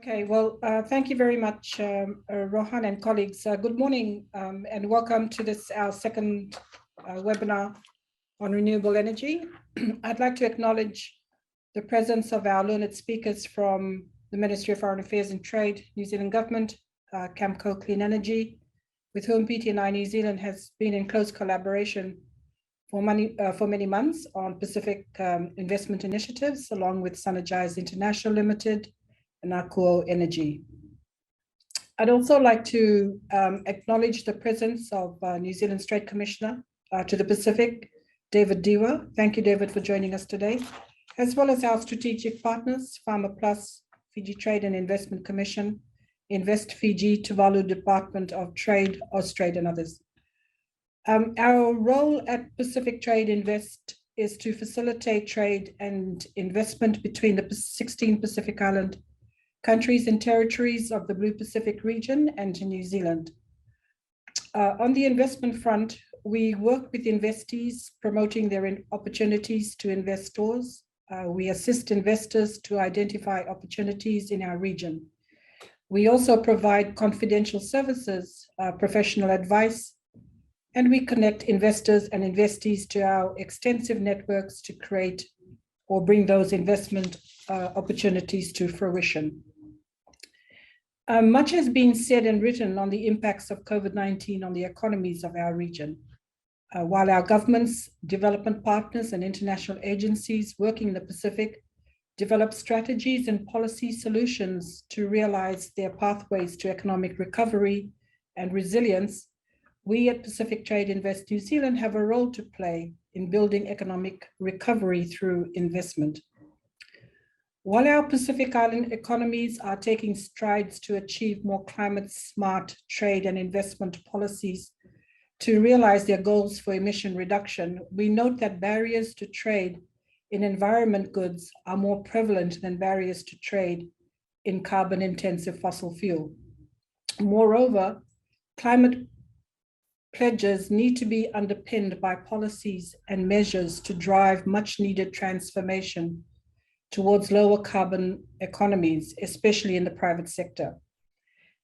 Okay, well, thank you very much, Rohan and colleagues. Good morning and welcome to this, our second webinar on renewable energy. I'd like to acknowledge the presence of our learned speakers from the Ministry of Foreign Affairs and Trade, New Zealand Government, Camco Clean Energy, with whom PTNI New Zealand has been in close collaboration for many months on Pacific investment initiatives, along with Synergize International Limited, and Akua Energy. I'd also like to acknowledge the presence of New Zealand Trade Commissioner to the Pacific, David Diwa. Thank you, David, for joining us today, as well as our strategic partners, Farmer Plus, Fiji Trade and Investment Commission, Invest Fiji, Tuvalu Department of Trade, Austrade, and others. Our role at Pacific Trade Invest is to facilitate trade and investment between the 16 Pacific Island countries and territories of the Blue Pacific region and to New Zealand. On the investment front, we work with investees promoting their opportunities to investors. We assist investors to identify opportunities in our region. We also provide confidential services, professional advice, and we connect investors and investees to our extensive networks to create or bring those investment opportunities to fruition. Much has been said and written on the impacts of COVID-19 on the economies of our region. While our governments, development partners, and international agencies working in the Pacific develop strategies and policy solutions to realize their pathways to economic recovery and resilience, we at Pacific Trade Invest New Zealand have a role to play in building economic recovery through investment. While our Pacific Island economies are taking strides to achieve more climate-smart trade and investment policies to realize their goals for emission reduction, we note that barriers to trade in environment goods are more prevalent than barriers to trade in carbon-intensive fossil fuel. Moreover, climate pledges need to be underpinned by policies and measures to drive much-needed transformation towards lower carbon economies, especially in the private sector.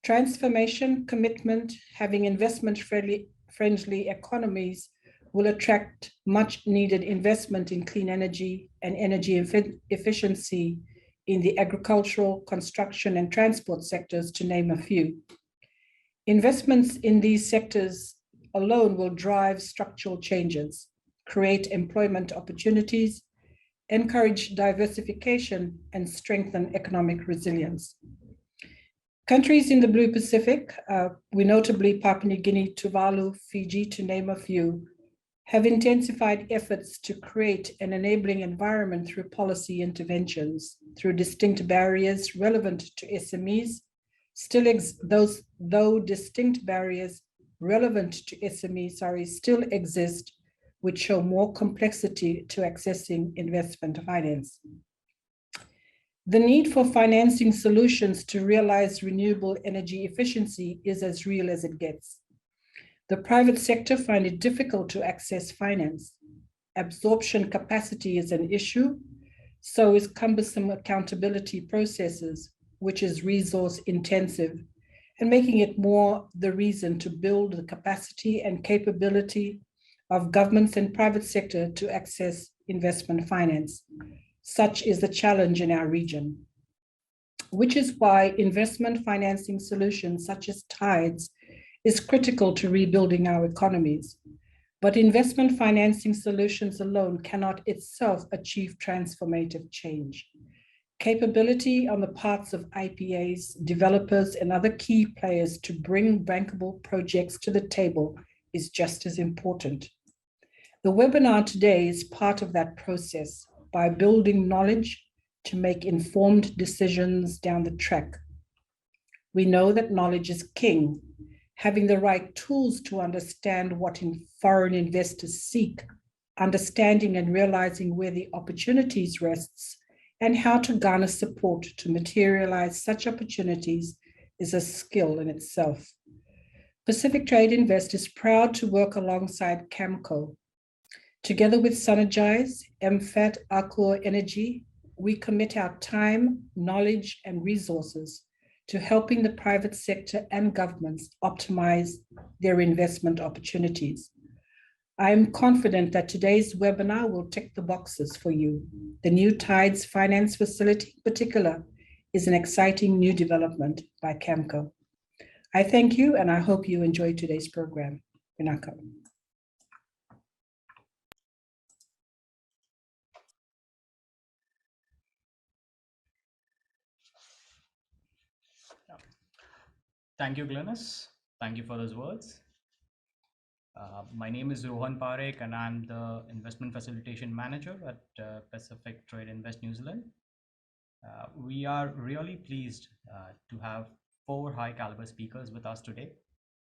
Transformation, commitment, having investment-friendly economies will attract much-needed investment in clean energy and energy efficiency in the agricultural, construction, and transport sectors, to name a few. Investments in these sectors alone will drive structural changes, create employment opportunities, encourage diversification, and strengthen economic resilience. Countries in the Blue Pacific, we notably Papua New Guinea, Tuvalu, Fiji, to name a few, have intensified efforts to create an enabling environment through policy interventions, through distinct barriers relevant to SMEs, though distinct barriers relevant to SMEs, still exist, which show more complexity to accessing investment finance. The need for financing solutions to realize renewable energy efficiency is as real as it gets. The private sector find it difficult to access finance. Absorption capacity is an issue, so is cumbersome accountability processes, which is resource intensive, and making it more the reason to build the capacity and capability of governments and private sector to access investment finance. Such is the challenge in our region, which is why investment financing solutions such as TIDES is critical to rebuilding our economies. But investment financing solutions alone cannot itself achieve transformative change. Capability on the parts of IPAs, developers, and other key players to bring bankable projects to the table is just as important. The webinar today is part of that process by building knowledge to make informed decisions down the track. We know that knowledge is king. Having the right tools to understand what foreign investors seek, understanding and realizing where the opportunities rests, and how to garner support to materialize such opportunities is a skill in itself. Pacific Trade Invest is proud to work alongside Camco, together with Synergize, MFAT, Akua Energy, we commit our time, knowledge, and resources to helping the private sector and governments optimize their investment opportunities. I am confident that today's webinar will tick the boxes for you. The new TIDES Finance Facility in particular is an exciting new development by Camco. I thank you, and I hope you enjoy today's program. Mccombe. Thank you, Glynis. Thank you for those words. My name is Rohan Parekh, and I'm the Investment Facilitation Manager at Pacific Trade Invest New Zealand. We are really pleased to have 4 high-caliber speakers with us today.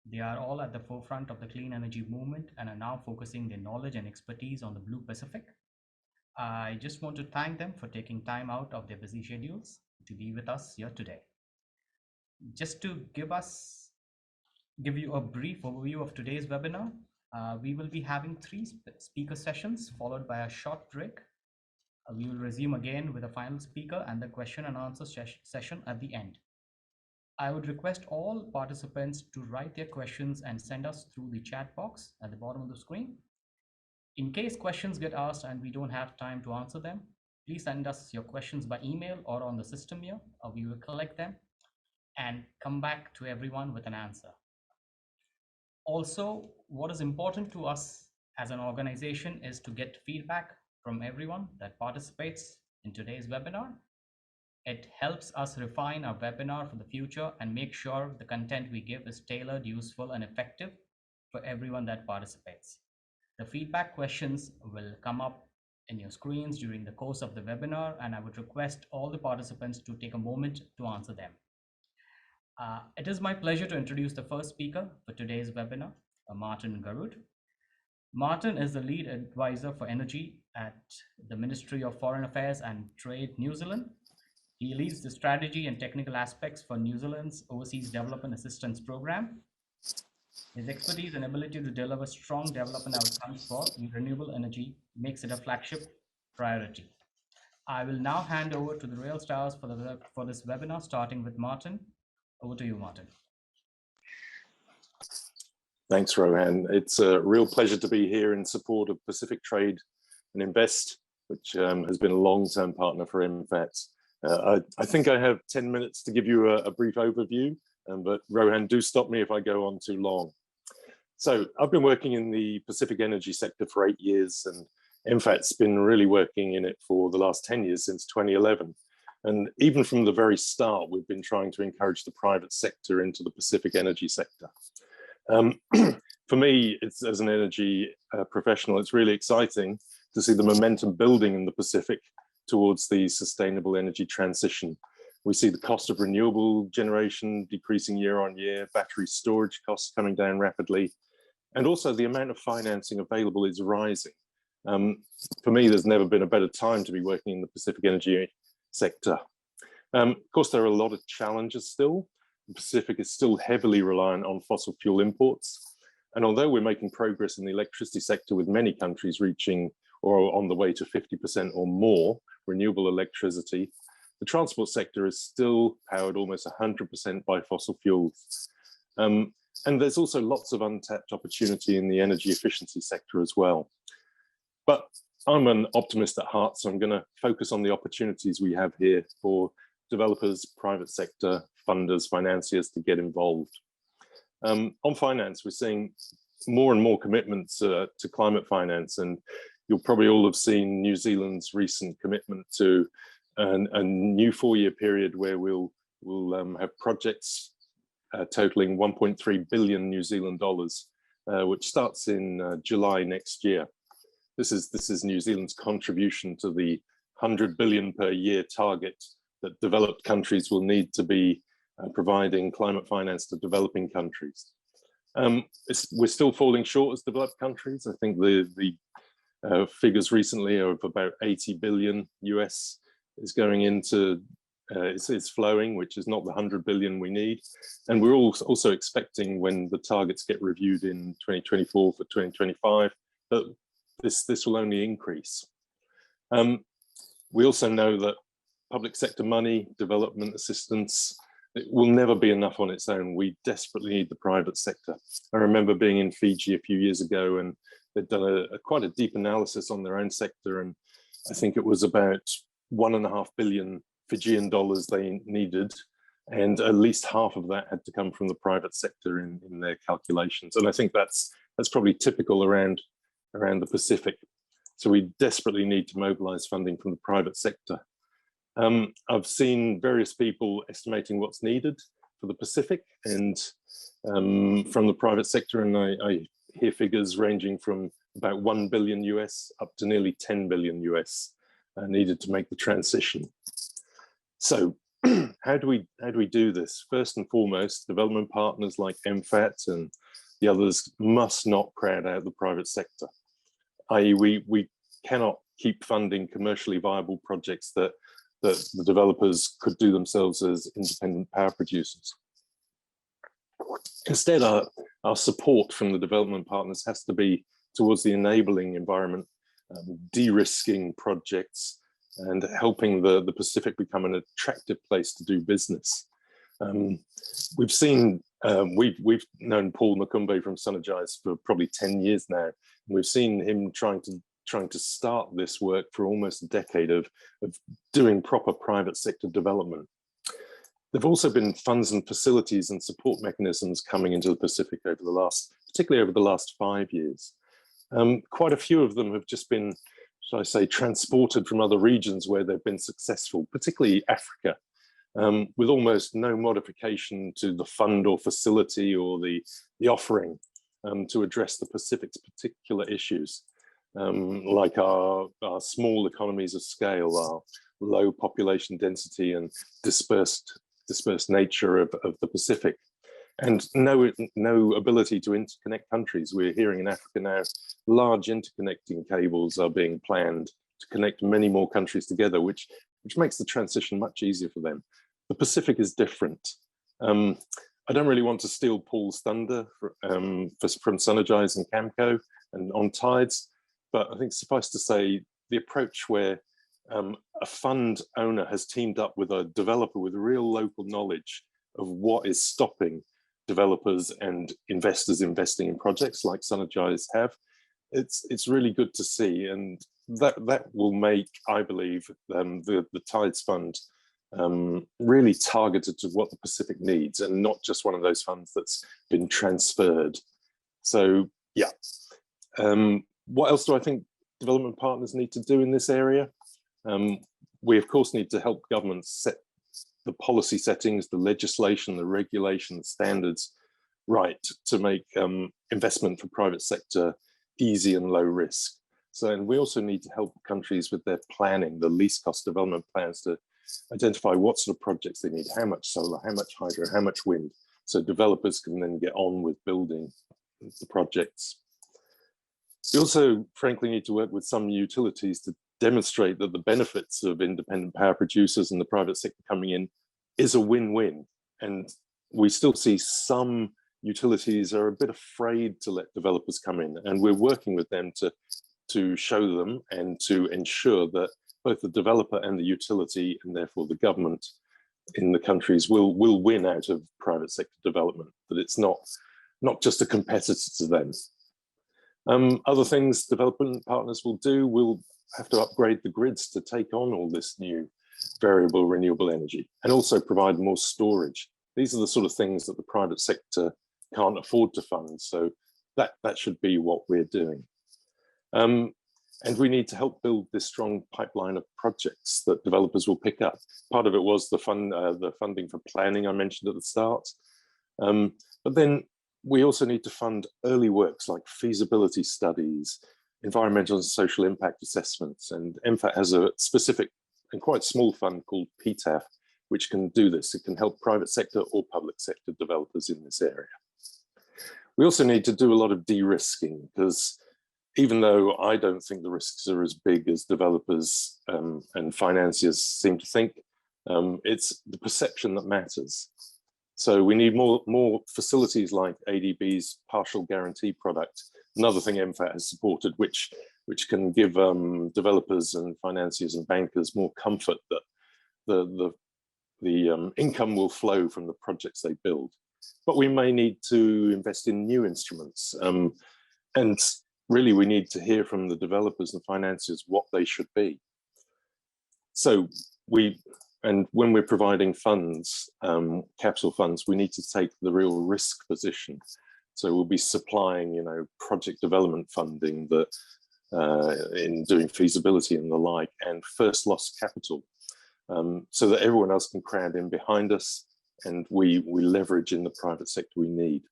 They are all at the forefront of the clean energy movement and are now focusing their knowledge and expertise on the Blue Pacific. I just want to thank them for taking time out of their busy schedules to be with us here today. Just to give you a brief overview of today's webinar, we will be having 3 speaker sessions followed by a short break. We will resume again with a final speaker and the question and answer session at the end. I would request all participants to write their questions and send us through the chat box at the bottom of the screen. In case questions get asked and we don't have time to answer them, please send us your questions by email or on the system here. We will collect them and come back to everyone with an answer. Also, what is important to us as an organization is to get feedback from everyone that participates in today's webinar. It helps us refine our webinar for the future and make sure the content we give is tailored, useful, and effective for everyone that participates. The feedback questions will come up in your screens during the course of the webinar, and I would request all the participants to take a moment to answer them. It is my pleasure to introduce the first speaker for today's webinar, Martin Garud. Martin is the lead advisor for energy at the Ministry of Foreign Affairs and Trade, New Zealand. He leads the strategy and technical aspects for New Zealand's Overseas Development Assistance Program. His expertise and ability to deliver strong development outcomes for renewable energy makes it a flagship priority. I will now hand over to the real stars for this webinar, starting with Martin. Over to you, Martin. Thanks, Rohan. It's a real pleasure to be here in support of Pacific Trade and Invest, which has been a long-term partner for MFATs. I think I have 10 minutes to give you a brief overview, but Rohan, do stop me if I go on too long. So I've been working in the Pacific energy sector for 8 years, and MFAT's been really working in it for the last 10 years, since 2011. And even from the very start, we've been trying to encourage the private sector into the Pacific energy sector. For me, as an energy professional, it's really exciting to see the momentum building in the Pacific towards the sustainable energy transition. We see the cost of renewable generation decreasing year on year, battery storage costs coming down rapidly, and also the amount of financing available is rising. For me, there's never been a better time to be working in the Pacific energy sector. Of course, there are a lot of challenges still. The Pacific is still heavily reliant on fossil fuel imports. And although we're making progress in the electricity sector with many countries reaching or on the way to 50% or more renewable electricity, the transport sector is still powered almost 100% by fossil fuels. And there's also lots of untapped opportunity in the energy efficiency sector as well. But I'm an optimist at heart, so I'm going to focus on the opportunities we have here for developers, private sector, funders, financiers to get involved. On finance, we're seeing more and more commitments to climate finance, and you'll probably all have seen New Zealand's recent commitment to a new 4-year period where we'll have projects totaling 1.3 billion New Zealand dollars, which starts in July next year. This is New Zealand's contribution to the 100 billion per year target that developed countries will need to be providing climate finance to developing countries. We're still falling short as developed countries. I think the figures recently are of about 80 billion US is going into, it's flowing, which is not the 100 billion we need. And we're also expecting, when the targets get reviewed in 2024 for 2025, that this will only increase. We also know that public sector money, development assistance, it will never be enough on its own. We desperately need the private sector. I remember being in Fiji a few years ago, and they'd done quite a deep analysis on their own sector, and I think it was about 1.5 billion Fijian dollars they needed, and at least half of that had to come from the private sector in their calculations. And I think that's probably typical around the Pacific. So we desperately need to mobilize funding from the private sector. I've seen various people estimating what's needed for the Pacific and from the private sector, and I hear figures ranging from about 1 billion US up to nearly 10 billion US needed to make the transition. So how do we do this? First and foremost, development partners like MFAT and the others must not crowd out the private sector, i.e. we cannot keep funding commercially viable projects that the developers could do themselves as independent power producers. Instead, our support from the development partners has to be towards the enabling environment, de-risking projects, and helping the Pacific become an attractive place to do business. We've known Paul Mccombe from Sunergies for probably 10 years now. We've seen him trying to start this work for almost a decade of doing proper private sector development. There've also been funds and facilities and support mechanisms coming into the Pacific particularly over the last 5 years. Quite a few of them have just been, shall I say, transported from other regions where they've been successful, particularly Africa, with almost no modification to the fund or facility or the offering to address the Pacific's particular issues. Like our small economies of scale, our low population density and dispersed nature of the Pacific, and no ability to interconnect countries. We're hearing in Africa now, large interconnecting cables are being planned to connect many more countries together, which makes the transition much easier for them. The Pacific is different. I don't really want to steal Paul's thunder from Sunergies and Camco and on Tides, but I think suffice to say, the approach where a fund owner has teamed up with a developer with real local knowledge of what is stopping developers and investors investing in projects like Sunergies have, it's really good to see, and that will make, I believe, the Tides Fund really targeted to what the Pacific needs, and not just one of those funds that's been transferred. So yeah. What else do I think development partners need to do in this area? We of course need to help governments set the policy settings, the legislation, the regulation, the standards right to make investment for private sector easy and low risk. So, and we also need to help countries with their planning, the least cost development plans, to identify what sort of projects they need, how much solar, how much hydro, how much wind, so developers can then get on with building the projects. We also, frankly, need to work with some utilities to demonstrate that the benefits of independent power producers and the private sector coming in is a win-win. And we still see some utilities are a bit afraid to let developers come in, and we're working with them to show them and to ensure that both the developer and the utility, and therefore the government in the countries, will win out of private sector development, that it's not just a competitor to them. Other things development partners will do, will have to upgrade the grids to take on all this new variable renewable energy, and also provide more storage. These are the sort of things that the private sector can't afford to fund, so that should be what we're doing. And we need to help build this strong pipeline of projects that developers will pick up. Part of it was the funding for planning I mentioned at the start. But then we also need to fund early works like feasibility studies, environmental and social impact assessments, and MFAT has a specific and quite small fund called PTAF, which can do this. It can help private sector or public sector developers in this area. We also need to do a lot of de-risking, because even though I don't think the risks are as big as developers and financiers seem to think, it's the perception that matters. So we need more facilities like ADB's partial guarantee product, another thing MFAT has supported, which which can give developers and financiers and bankers more comfort that the income will flow from the projects they build. But we may need to invest in new instruments. And really, we need to hear from the developers and financiers what they should be. So when we're providing funds, capital funds, we need to take the real risk position. So we'll be supplying, project development funding that in doing feasibility and the like, and first loss capital, so that everyone else can crowd in behind us, and we leverage in the private sector we need.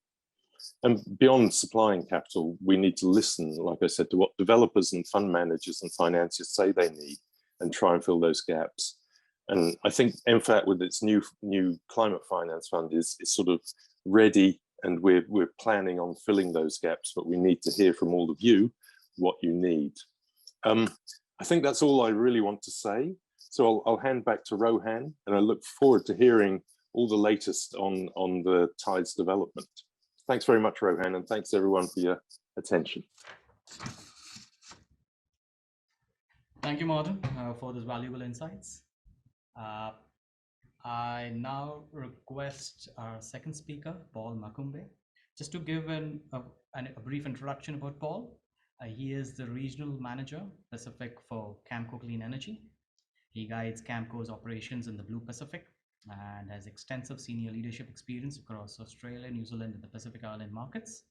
And beyond supplying capital, we need to listen, like I said, to what developers and fund managers and financiers say they need, and try and fill those gaps. And I think MFAT, with its new climate finance fund, is sort of ready, and we're planning on filling those gaps, but we need to hear from all of you what you need. I think that's all I really want to say. So I'll hand back to Rohan, and I look forward to hearing all the latest on the Tides development. Thanks very much, Rohan, and thanks everyone for your attention. Thank you, Martin, for those valuable insights. I now request our second speaker, Paul Mccombe, just to give a brief introduction about Paul. He is the Regional Manager, Pacific for Camco Clean Energy. He guides Camco's operations in the Blue Pacific and has extensive senior leadership experience across Australia, New Zealand, and the Pacific Island markets.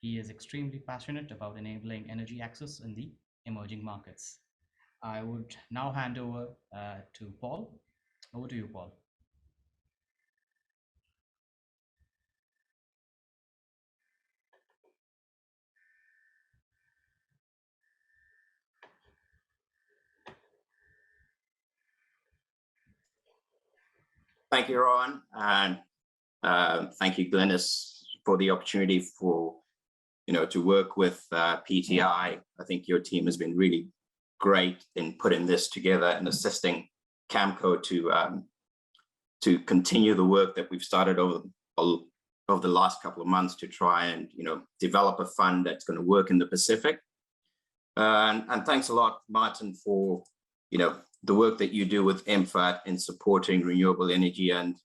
He is extremely passionate about enabling energy access in the emerging markets. I would now hand over to Paul. Over to you, Paul. Thank you, Rohan, and thank you, Glynis, for the opportunity to work with PTI. I think your team has been really great in putting this together and assisting Camco to continue the work that we've started over the last couple of months to try and develop a fund that's going to work in the Pacific. And thanks a lot, Martin, for the work that you do with MFAT in supporting renewable energy. And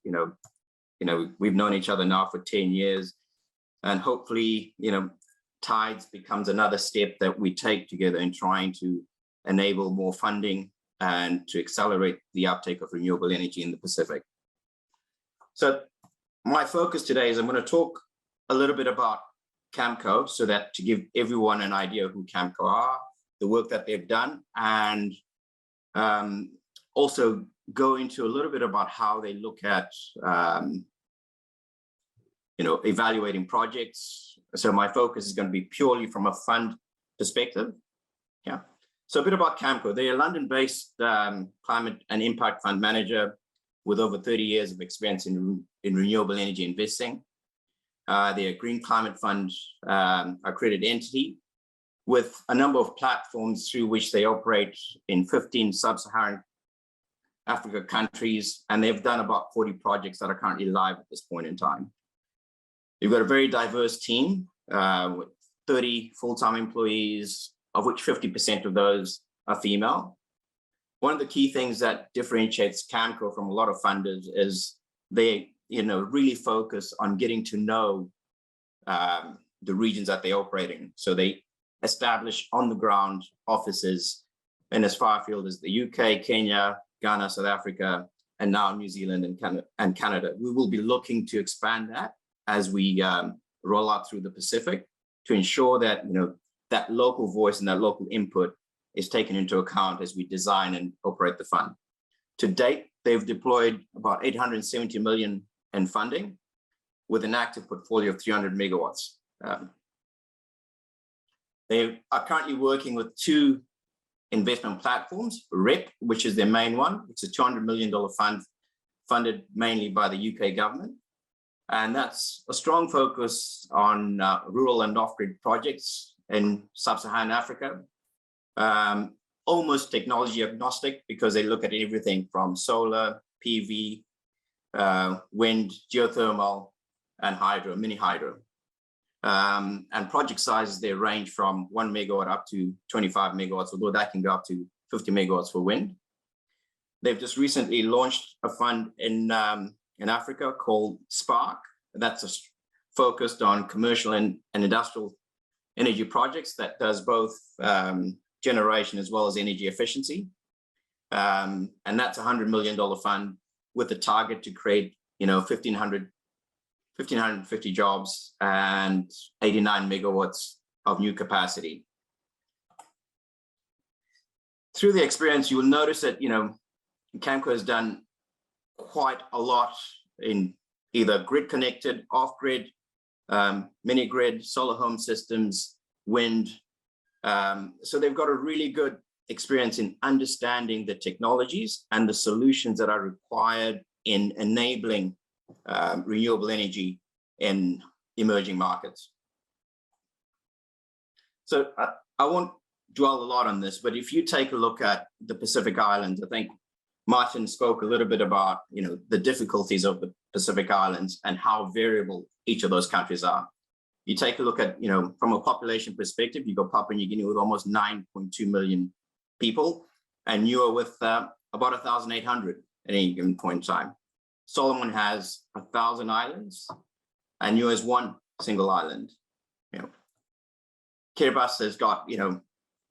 we've known each other now for 10 years, and hopefully Tides becomes another step that we take together in trying to enable more funding and to accelerate the uptake of renewable energy in the Pacific. So my focus today is I'm going to talk a little bit about Camco, so that to give everyone an idea of who Camco are, the work that they've done, and also go into a little bit about how they look at evaluating projects. So my focus is going to be purely from a fund perspective. Yeah. So a bit about Camco. They're a London-based climate and impact fund manager with over 30 years of experience in renewable energy investing. They're a Green Climate Fund accredited entity with a number of platforms through which they operate in 15 sub-Saharan Africa countries, and they've done about 40 projects that are currently live at this point in time. You've got a very diverse team with 30 full-time employees, of which 50% of those are female. One of the key things that differentiates Camco from a lot of funders is they really focus on getting to know the regions that they operate in. So they establish on-the-ground offices in as far afield as the UK, Kenya, Ghana, South Africa, and now New Zealand and Canada. We will be looking to expand that as we roll out through the Pacific to ensure that that local voice and that local input is taken into account as we design and operate the fund. To date, they've deployed about 870 million in funding with an active portfolio of 300 megawatts. They are currently working with two investment platforms, REP, which is their main one. It's a $200 million fund funded mainly by the UK government. And that's a strong focus on rural and off-grid projects in sub-Saharan Africa. Almost technology agnostic, because they look at everything from solar, PV, wind, geothermal, and hydro, mini hydro. And project sizes, they range from 1 megawatt up to 25 megawatts, although that can go up to 50 megawatts for wind. They've just recently launched a fund in Africa called Spark. That's focused on commercial and industrial energy projects that does both generation as well as energy efficiency. And that's a $100 million fund with a target to create, 1,550 jobs and 89 megawatts of new capacity. Through the experience, you will notice that, Camco has done quite a lot in either grid connected, off grid, mini grid, solar home systems, wind. So they've got a really good experience in understanding the technologies and the solutions that are required in enabling renewable energy in emerging markets. So I won't dwell a lot on this, but if you take a look at the Pacific Islands, I think Martin spoke a little bit about, the difficulties of the Pacific Islands and how variable each of those countries are. You take a look at, from a population perspective, you've got Papua New Guinea with almost 9.2 million people, and you are with about 1,800 at any given point in time. Solomon has 1,000 islands, and you has one single island. Kiribati has got,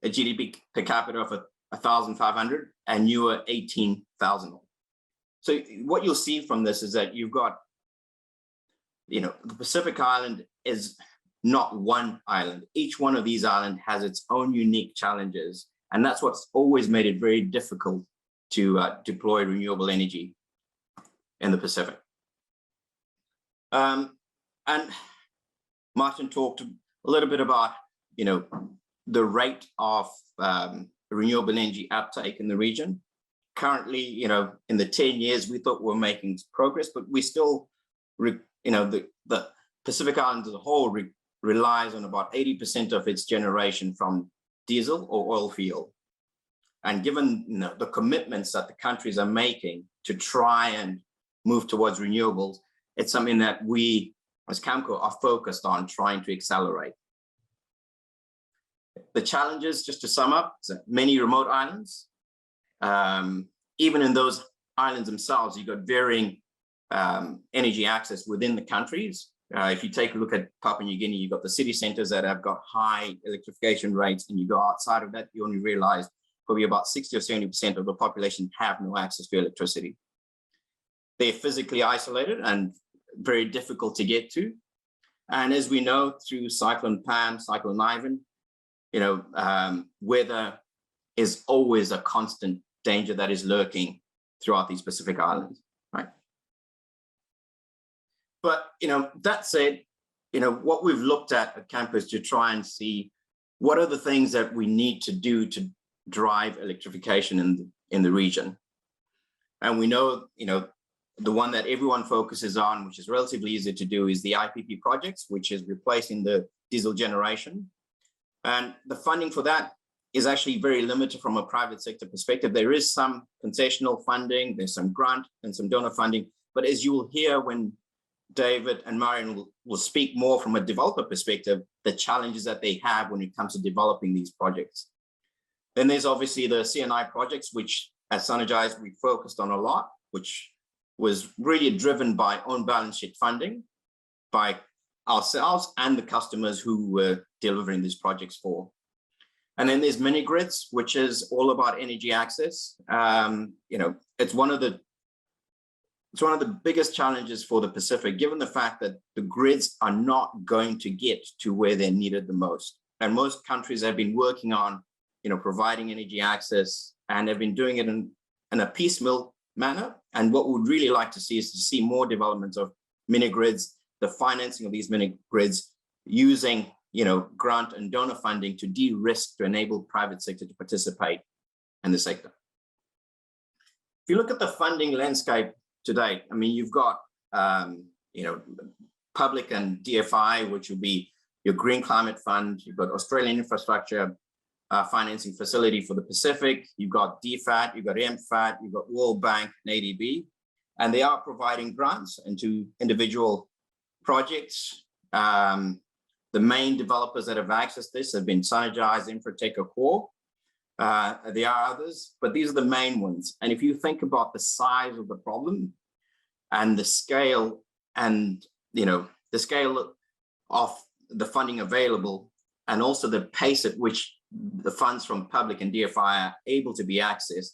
a GDP per capita of 1,500, and you are 18,000. So what you'll see from this is that you've got, the Pacific Island is not one island. Each one of these islands has its own unique challenges, and that's what's always made it very difficult to deploy renewable energy in the Pacific. And Martin talked a little bit about, the rate of renewable energy uptake in the region. Currently, in the 10 years, we thought we're making progress, but we still, the Pacific Islands as a whole relies on about 80% of its generation from diesel or oil fuel. And given the commitments that the countries are making to try and move towards renewables, it's something that we as Camco are focused on trying to accelerate. The challenges, just to sum up, is that many remote islands, even in those islands themselves, you've got varying energy access within the countries. If you take a look at Papua New Guinea, you've got the city centers that have got high electrification rates, and you go outside of that, you only realize probably about 60 or 70% of the population have no access to electricity. They're physically isolated and very difficult to get to. And as we know, through Cyclone Pam, Cyclone Ivan, weather is always a constant danger that is lurking throughout these Pacific Islands, right? But, that said, what we've looked at Camco is to try and see what are the things that we need to do to drive electrification in the region. And we know, the one that everyone focuses on, which is relatively easy to do, is the IPP projects, which is replacing the diesel generation. And the funding for that is actually very limited from a private sector perspective. There is some concessional funding, there's some grant and some donor funding, but as you will hear when David and Marion will speak more from a developer perspective, the challenges that they have when it comes to developing these projects. Then there's obviously the CNI projects, which at Synergize we focused on a lot, which was really driven by own balance sheet funding by ourselves and the customers who were delivering these projects for. And then there's mini grids, which is all about energy access. It's one of the biggest challenges for the Pacific, given the fact that the grids are not going to get to where they're needed the most. And most countries have been working on, providing energy access, and have been doing it in a piecemeal manner. And what we'd really like to see is to see more development of mini grids, the financing of these mini grids using, grant and donor funding to de-risk, to enable private sector to participate in the sector. If you look at the funding landscape today, you've got, public and DFI, which will be your Green Climate Fund. You've got Australian Infrastructure Financing Facility for the Pacific. You've got DFAT, you've got MFAT, you've got World Bank and ADB, and they are providing grants into individual projects. The main developers that have accessed this have been Synergize, Infratech, or Core. There are others, but these are the main ones. And if you think about the size of the problem and the scale and, the scale of the funding available, and also the pace at which the funds from public and DFI are able to be accessed,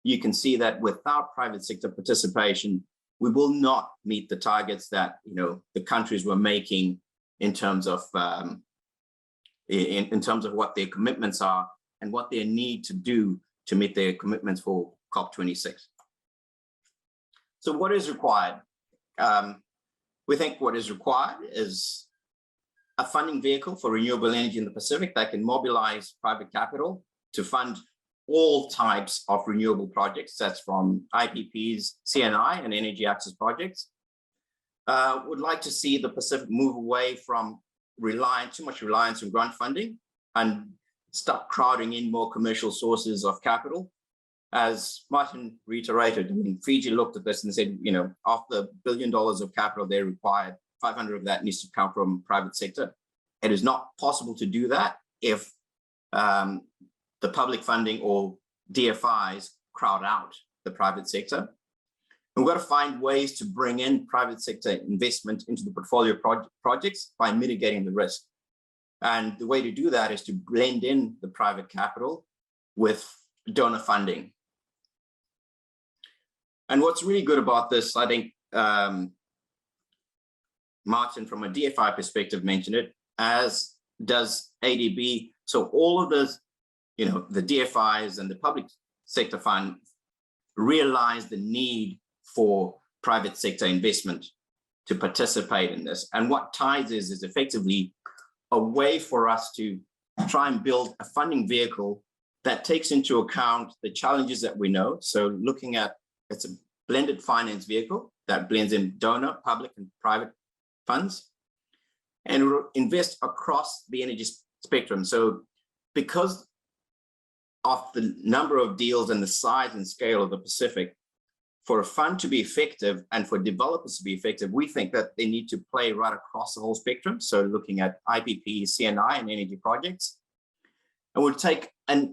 you can see that without private sector participation, we will not meet the targets that the countries were making in terms of in terms of what their commitments are and what they need to do to meet their commitments for COP26. So what is required? We think what is required is a funding vehicle for renewable energy in the Pacific that can mobilize private capital to fund all types of renewable projects. That's from IPPs, CNI, and energy access projects. Would like to see the Pacific move away from too much reliance on grant funding and stop crowding in more commercial sources of capital. As Martin reiterated, Fiji looked at this and said, of the $1 billion of capital they required, 500 of that needs to come from private sector. It is not possible to do that if the public funding or DFIs crowd out the private sector. And we've got to find ways to bring in private sector investment into the portfolio projects by mitigating the risk. And the way to do that is to blend in the private capital with donor funding. And what's really good about this, I think Martin from a DFI perspective mentioned it, as does ADB. So all of this, the DFIs and the public sector fund realize the need for private sector investment to participate in this. And what TIDES is effectively a way for us to try and build a funding vehicle that takes into account the challenges that we know. So looking at, it's a blended finance vehicle that blends in donor, public, and private funds, and invest across the energy spectrum. So because of the number of deals and the size and scale of the Pacific, for a fund to be effective and for developers to be effective, we think that they need to play right across the whole spectrum. So looking at IPP, CNI, and energy projects. And we'll take a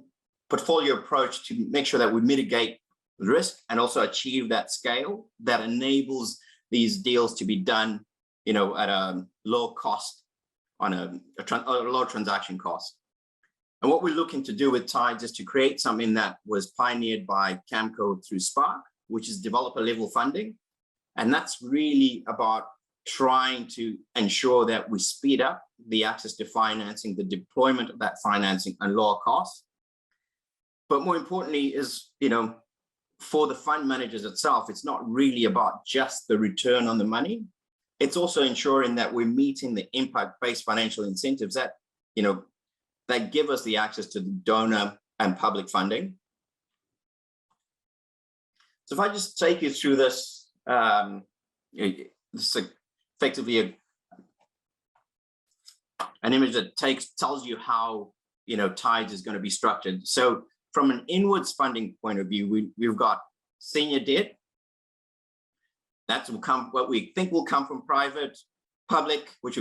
portfolio approach to make sure that we mitigate risk and also achieve that scale that enables these deals to be done, at a low cost, on a low transaction cost. And what we're looking to do with TIDES is to create something that was pioneered by Camco through Spark, which is developer level funding. And that's really about trying to ensure that we speed up the access to financing, the deployment of that financing and lower costs. But more importantly is, for the fund managers itself, it's not really about just the return on the money. It's also ensuring that we're meeting the impact-based financial incentives that, that give us the access to the donor and public funding. So if I just take you through this, this is effectively an image that tells you how TIDES is going to be structured. So from an inwards funding point of view, we've got senior debt. That will come, what we think will come from private, public, which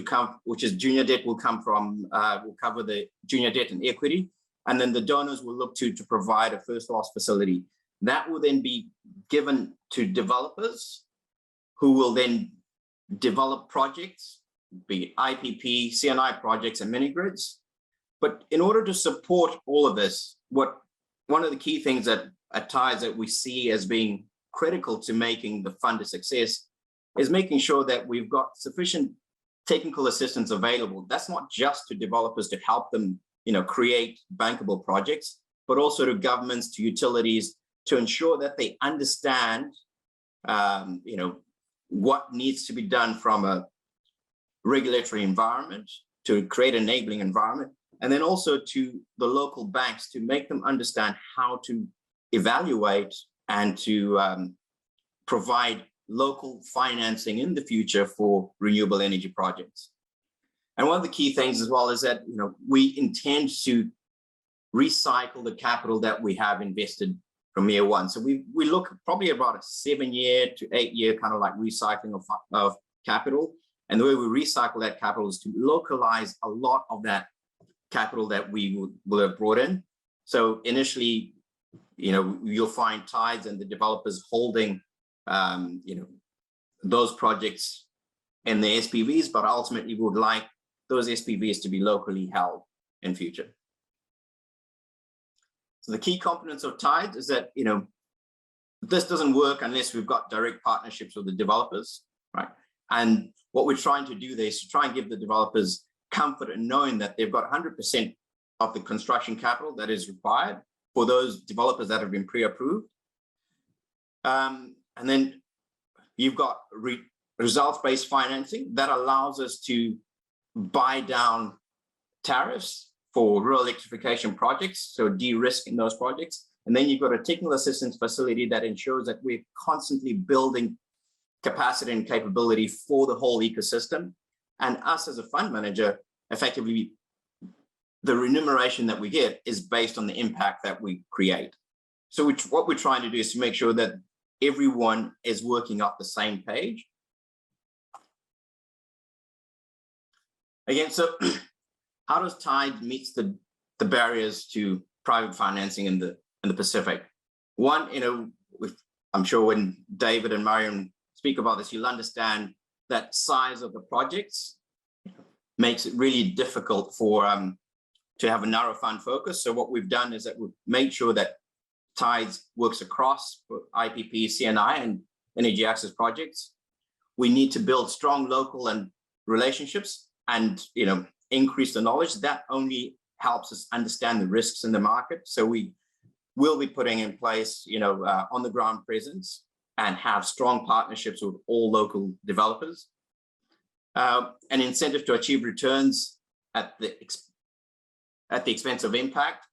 is junior debt, will come from, will cover the junior debt and equity. And then the donors will look to provide a first loss facility. That will then be given to developers who will then develop projects, be it IPP, CNI projects, and mini grids. But in order to support all of this, one of the key things at TIDES that we see as being critical to making the fund a success is making sure that we've got sufficient technical assistance available. That's not just to developers to help them, create bankable projects, but also to governments, to utilities, to ensure that they understand, what needs to be done from a regulatory environment to create an enabling environment, and then also to the local banks to make them understand how to evaluate and to provide local financing in the future for renewable energy projects. And one of the key things as well is that we intend to recycle the capital that we have invested from year one. So we look probably about a 7-year to 8-year kind of like recycling of capital. And the way we recycle that capital is to localize a lot of that capital that we will have brought in. So initially, you'll find Tides and the developers holding, those projects in the SPVs, but ultimately we would like those SPVs to be locally held in future. So the key components of Tides is that, this doesn't work unless we've got direct partnerships with the developers, right? And what we're trying to do there is to try and give the developers comfort in knowing that they've got 100% of the construction capital that is required for those developers that have been pre-approved. And then you've got results-based financing that allows us to buy down tariffs for rural electrification projects, so de-risking those projects. And then you've got a technical assistance facility that ensures that we're constantly building capacity and capability for the whole ecosystem. And us as a fund manager, effectively, the remuneration that we get is based on the impact that we create. So what we're trying to do is to make sure that everyone is working off the same page. Again, so how does Tide meet the barriers to private financing in the Pacific? One, I'm sure when David and Mariam speak about this, you'll understand that size of the projects makes it really difficult for to have a narrow fund focus. So what we've done is that we've made sure that Tides works across IPP, CNI, and energy access projects. We need to build strong local and relationships and increase the knowledge. That only helps us understand the risks in the market. So we will be putting in place on the ground presence and have strong partnerships with all local developers. An incentive to achieve returns at the expense of impact.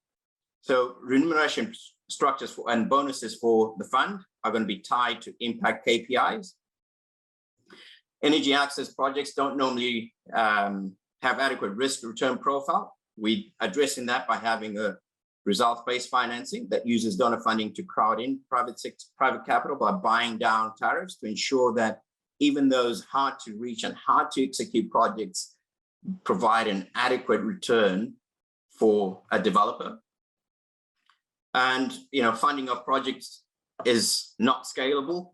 So remuneration structures and bonuses for the fund are going to be tied to impact KPIs. Energy access projects don't normally have adequate risk return profile. We're addressing that by having a results-based financing that uses donor funding to crowd in private capital by buying down tariffs to ensure that even those hard to reach and hard to execute projects provide an adequate return for a developer. And funding of projects is not scalable.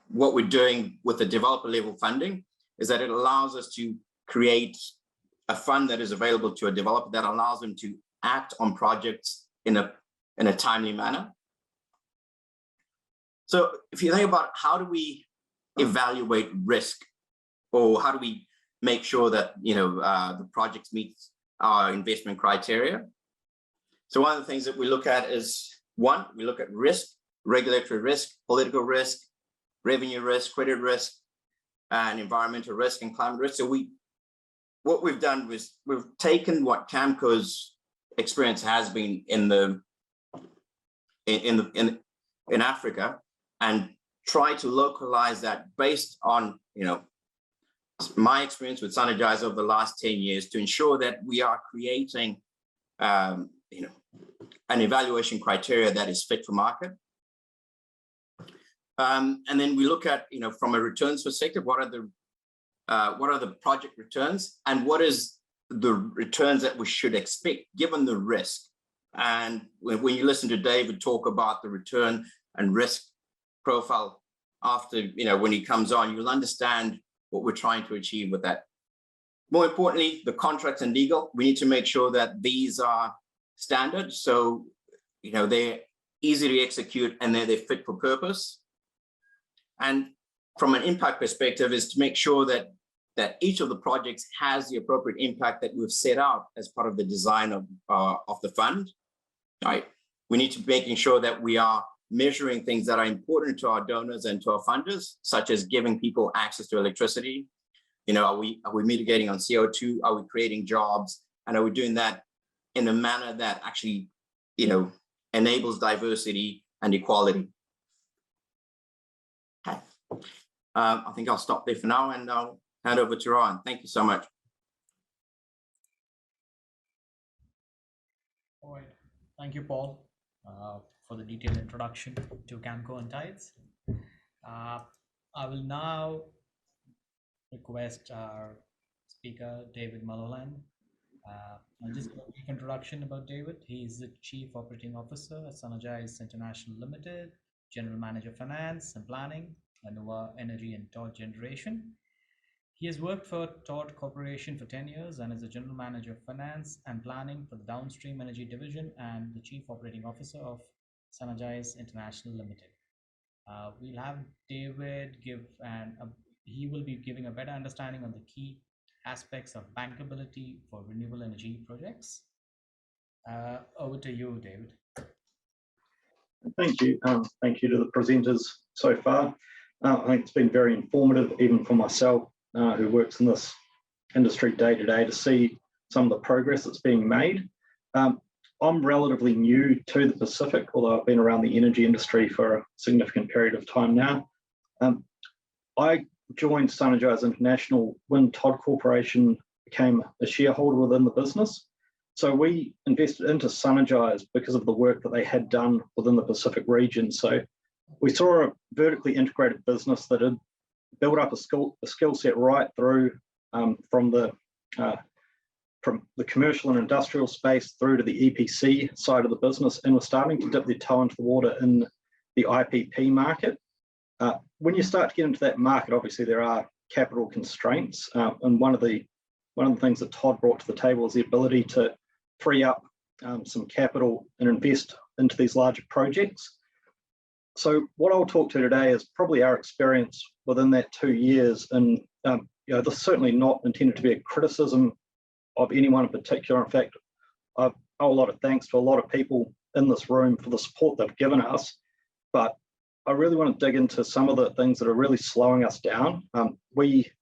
What we're doing with the developer level funding is that it allows us to create a fund that is available to a developer that allows them to act on projects in a timely manner. So if you think about how do we evaluate risk, or how do we make sure that the projects meet our investment criteria? So one of the things that we look at is, one, we look at risk, regulatory risk, political risk, revenue risk, credit risk, and environmental risk and climate risk. So what we've done was we've taken what Camco's experience has been in Africa and try to localize that based on my experience with Synergize over the last 10 years to ensure that we are creating an evaluation criteria that is fit for market. And then we look at from a returns perspective, what are the project returns and what is the returns that we should expect given the risk. And when you listen to David talk about the return and risk profile after when he comes on, you'll understand what we're trying to achieve with that. More importantly, the contracts and legal, we need to make sure that these are standard, so they're easy to execute and they're fit for purpose. And from an impact perspective is to make sure that each of the projects has the appropriate impact that we've set out as part of the design of the fund. Right? We need to be making sure that we are measuring things that are important to our donors and to our funders, such as giving people access to electricity. Are we mitigating on CO2? Are we creating jobs? And are we doing that in a manner that actually, enables diversity and equality? Okay. I think I'll stop there for now and I'll hand over to Rohan. Thank you so much. All right. Thank you, Paul, for the detailed introduction to Camco and Tides. I will now request our speaker, David Mulholland. I'll just give a brief introduction about David. He's the Chief Operating Officer at Sunergize International Limited, General Manager Finance and Planning, Nova Energy and Todd Generation. He has worked for Todd Corporation for 10 years and is the General Manager of Finance and Planning for the Downstream Energy Division and the Chief Operating Officer of Sunergize International Limited. We'll have David he will be giving a better understanding on the key aspects of bankability for renewable energy projects. Over to you, David. Thank you. Thank you to the presenters so far. I think it's been very informative, even for myself, who works in this industry day to day, to see some of the progress that's being made. I'm relatively new to the Pacific, although I've been around the energy industry for a significant period of time now. I joined Sunergize International when Todd Corporation became a shareholder within the business. So we invested into Sunergize because of the work that they had done within the Pacific region. So we saw a vertically integrated business that had built up a skill set right through from the commercial and industrial space through to the EPC side of the business, and we're starting to dip their toe into the water in the IPP market. When you start to get into that market, obviously there are capital constraints, and one of the things that Todd brought to the table is the ability to free up some capital and invest into these larger projects. So what I'll talk to today is probably our experience within that 2 years, and this is certainly not intended to be a criticism of anyone in particular. In fact, I owe a lot of thanks to a lot of people in this room for the support they've given us, but I really want to dig into some of the things that are really slowing us down. We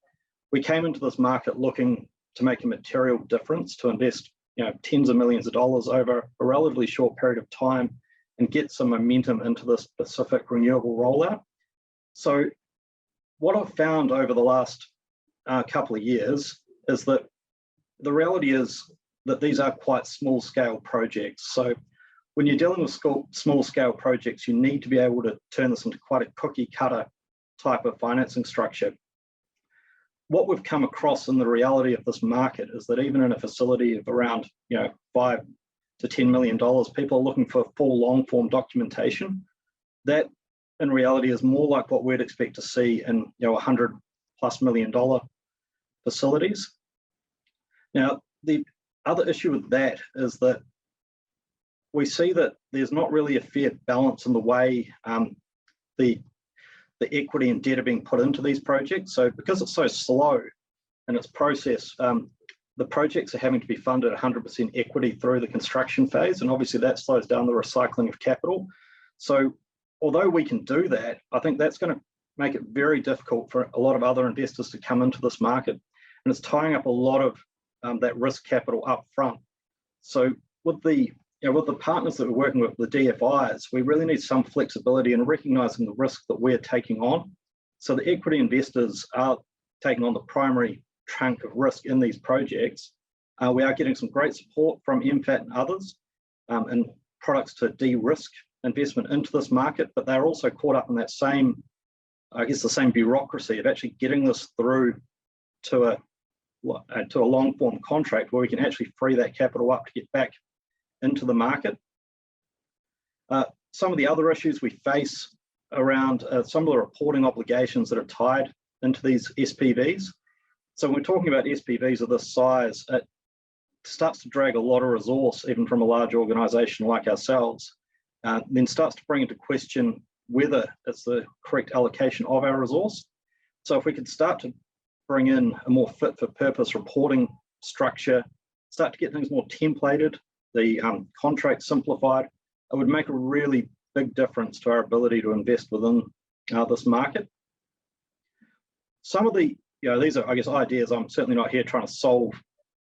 came into this market looking to make a material difference, to invest tens of millions of dollars over a relatively short period of time and get some momentum into this Pacific renewable rollout. So what I've found over the last couple of years is that the reality is that these are quite small scale projects. So when you're dealing with small scale projects, you need to be able to turn this into quite a cookie cutter type of financing structure. What we've come across in the reality of this market is that even in a facility of around $5 to $10 million, people are looking for full long form documentation. That in reality is more like what we'd expect to see in $100+ million facilities. Now, the other issue with that is that we see that there's not really a fair balance in the way the equity and debt are being put into these projects. So because it's so slow in its process, the projects are having to be funded 100% equity through the construction phase, and obviously that slows down the recycling of capital. So although we can do that, I think that's going to make it very difficult for a lot of other investors to come into this market, and it's tying up a lot of that risk capital up front. So with the partners that we're working with, the DFIs, we really need some flexibility in recognizing the risk that we're taking on. So the equity investors are taking on the primary chunk of risk in these projects. We are getting some great support from MFAT and others and products to de-risk investment into this market, but they're also caught up in that same, the same bureaucracy of actually getting this through to a long form contract where we can actually free that capital up to get back into the market. Some of the other issues we face around some of the reporting obligations that are tied into these SPVs. So when we're talking about SPVs of this size, it starts to drag a lot of resource, even from a large organization like ourselves, then starts to bring into question whether it's the correct allocation of our resource. So if we could start to bring in a more fit for purpose reporting structure, start to get things more templated, the contract simplified, it would make a really big difference to our ability to invest within this market. Some of the, these are, ideas. I'm certainly not here trying to solve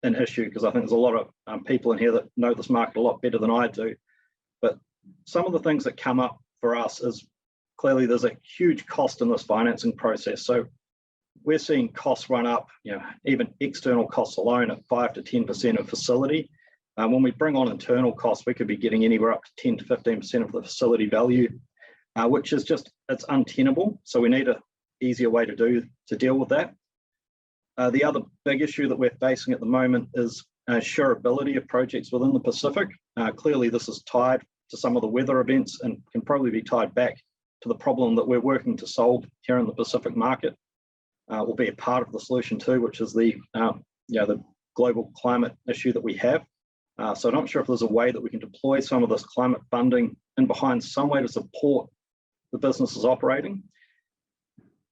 an issue, because I think there's a lot of people in here that know this market a lot better than I do. But some of the things that come up for us is clearly there's a huge cost in this financing process. So we're seeing costs run up, even external costs alone at 5 to 10% of facility. When we bring on internal costs, we could be getting anywhere up to 10 to 15% of the facility value, which is just, it's untenable. So we need an easier way to deal with that. The other big issue that we're facing at the moment is shareability of projects within the Pacific. Clearly, this is tied to some of the weather events and can probably be tied back to the problem that we're working to solve here in the Pacific market. Will be a part of the solution too, which is the global climate issue that we have. So I'm not sure if there's a way that we can deploy some of this climate funding in behind some way to support the businesses operating.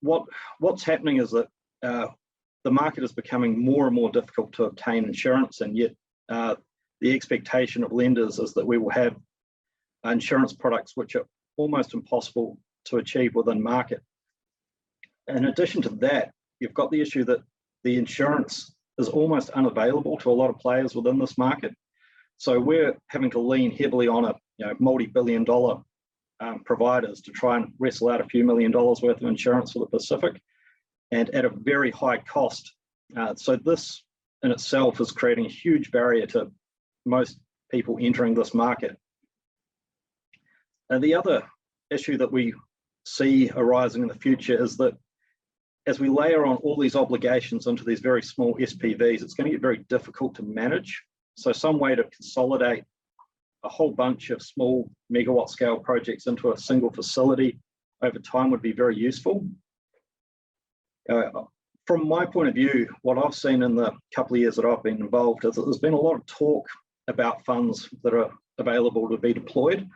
What's happening is that the market is becoming more and more difficult to obtain insurance, and yet the expectation of lenders is that we will have insurance products which are almost impossible to achieve within market. In addition to that, you've got the issue that the insurance is almost unavailable to a lot of players within this market. So we're having to lean heavily on a multi-billion-dollar providers to try and wrestle out a few $1 million worth of insurance for the Pacific, and at a very high cost. So this in itself is creating a huge barrier to most people entering this market. And the other issue that we see arising in the future is that as we layer on all these obligations into these very small SPVs, it's going to get very difficult to manage. So some way to consolidate a whole bunch of small megawatt scale projects into a single facility over time would be very useful. From my point of view, what I've seen in the couple of years that I've been involved is that there's been a lot of talk about funds that are available to be deployed.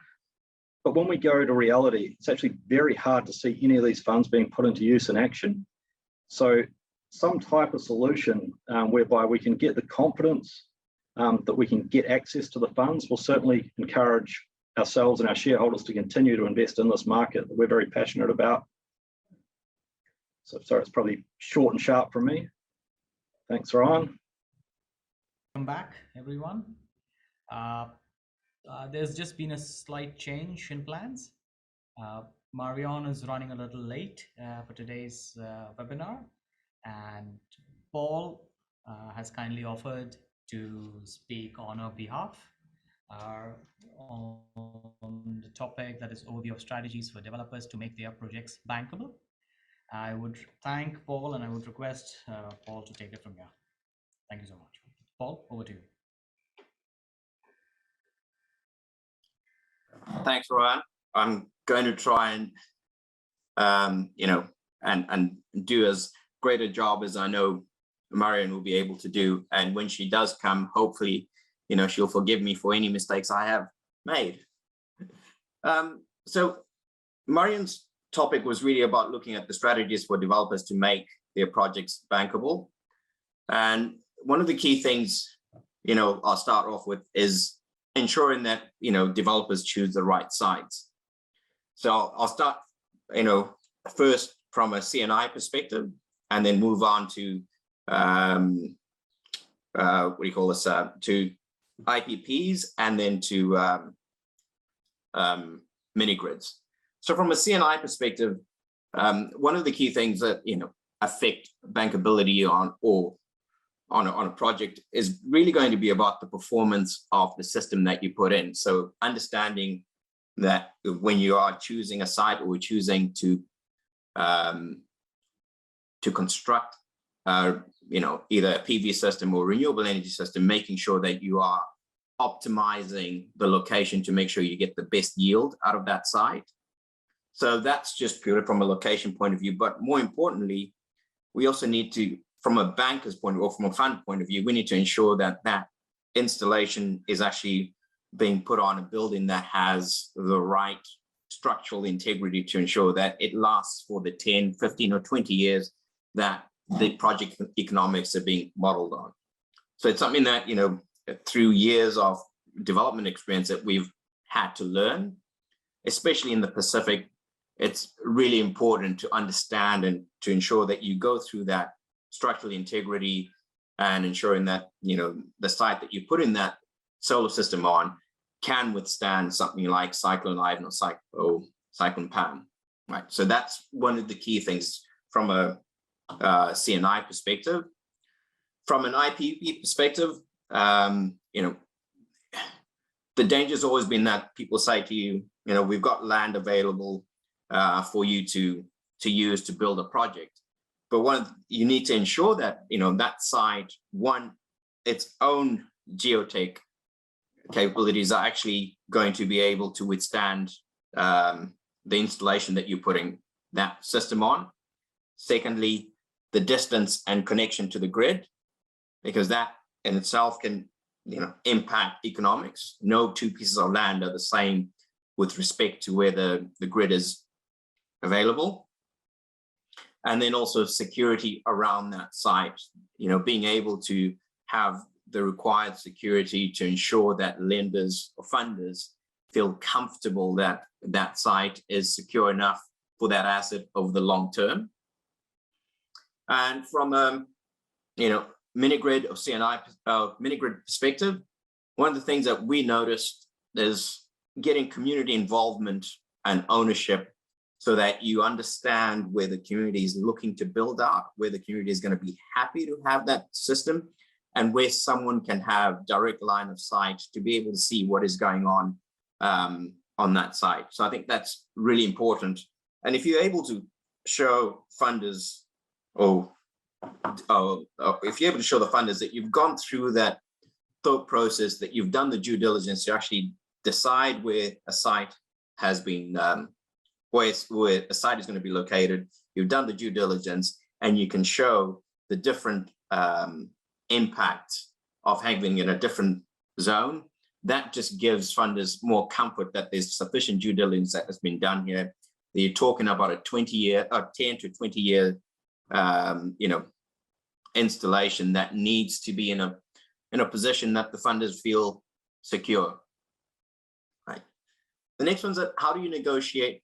But when we go to reality, it's actually very hard to see any of these funds being put into use in action. So some type of solution whereby we can get the confidence that we can get access to the funds will certainly encourage ourselves and our shareholders to continue to invest in this market that we're very passionate about. So sorry, it's probably short and sharp from me. Thanks, Ryan. Welcome back, everyone. There's just been a slight change in plans. Marion is running a little late for today's webinar, and Paul has kindly offered to speak on our behalf on the topic that is overview of strategies for developers to make their projects bankable. I would thank Paul and I would request Paul to take it from here. Thank you so much. Paul, over to you. Thanks, Ryan. I'm going to try and and do as great a job as I know Marion will be able to do. And when she does come, hopefully, she'll forgive me for any mistakes I have made. So Marion's topic was really about looking at the strategies for developers to make their projects bankable. And one of the key things, I'll start off with is ensuring that, developers choose the right sites. So I'll start, first from a CNI perspective, and then move on to, to IPPs, and then to mini grids. So from a CNI perspective, one of the key things that, affect bankability on a project is really going to be about the performance of the system that you put in. So understanding that when you are choosing a site or choosing to construct, either a PV system or renewable energy system, making sure that you are optimizing the location to make sure you get the best yield out of that site. So that's just purely from a location point of view. But more importantly, we also need to, from a banker's point of view or from a fund point of view, we need to ensure that that installation is actually being put on a building that has the right structural integrity to ensure that it lasts for the 10, 15 or 20 years that the project economics are being modeled on. So it's something that, through years of development experience that we've had to learn, especially in the Pacific. It's really important to understand and to ensure that you go through that structural integrity and ensuring that, the site that you put in that solar system on can withstand something like Cyclone Ivan or Cyclone Pam, right? So that's one of the key things from a CNI perspective. From an IPP perspective, the danger's always been that people say to you, we've got land available for you to use to build a project. But you need to ensure that, that site, its own geotech capabilities are actually going to be able to withstand the installation that you're putting that system on. Secondly, the distance and connection to the grid, because that in itself can, impact economics. No two pieces of land are the same with respect to where the grid is available. And then also security around that site, being able to have the required security to ensure that lenders or funders feel comfortable that that site is secure enough for that asset over the long term. And from a, mini-grid or CNI mini-grid perspective, one of the things that we noticed is getting community involvement and ownership so that you understand where the community is looking to build out, where the community is going to be happy to have that system, and where someone can have direct line of sight to be able to see what is going on that site. So I think that's really important. And if you're able to show funders if you're able to show the funders that you've gone through that thought process, that you've done the due diligence to actually decide where a site has been, where a site is going to be located, you've done the due diligence, and you can show the different impact of having in a different zone, that just gives funders more comfort that there's sufficient due diligence that has been done here. You're talking about a 20-year, 10 to 20-year installation that needs to be in a position that the funders feel secure. Right. The next one's that how do you negotiate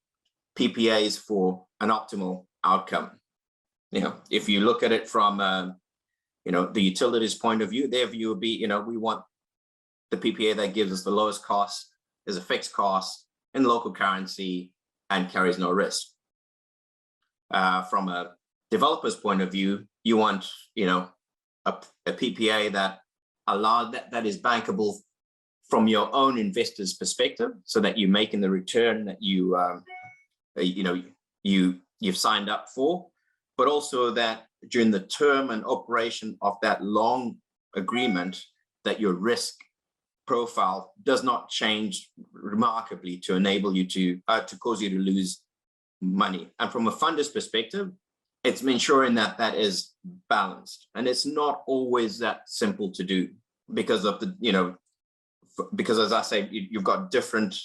PPAs for an optimal outcome? If you look at it from the utilities point of view, their view would be, we want the PPA that gives us the lowest cost, is a fixed cost in local currency and carries no risk. From a developer's point of view, you want, a PPA that that is bankable from your own investor's perspective, so that you're making the return that you've signed up for, but also that during the term and operation of that long agreement, that your risk profile does not change remarkably to enable you to cause you to lose money. And from a funder's perspective, it's ensuring that that is balanced, and it's not always that simple to do because of the because as I say, you've got different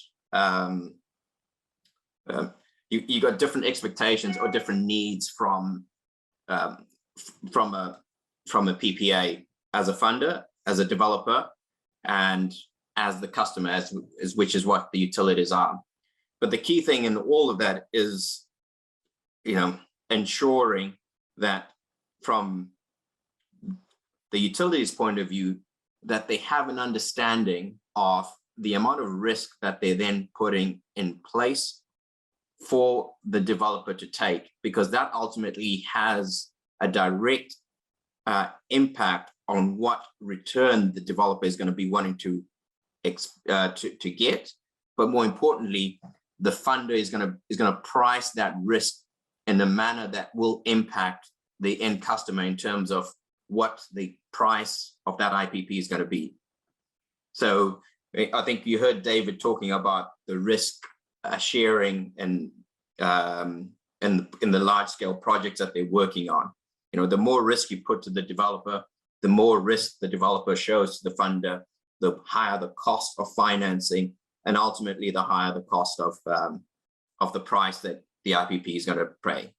you got different expectations or different needs from a PPA as a funder, as a developer, and as the customer, which is what the utilities are. But the key thing in all of that is, ensuring that from the utilities point of view, that they have an understanding of the amount of risk that they're then putting in place for the developer to take, because that ultimately has a direct impact on what return the developer is going to be wanting to get. But more importantly, the funder is going to price that risk in a manner that will impact the end customer in terms of what the price of that IPP is going to be. So I think you heard David talking about the risk sharing and in the large scale projects that they're working on. The more risk you put to the developer, the more risk the developer shows to the funder, the higher the cost of financing, and ultimately the higher the cost of the price that the IPP is going to pay.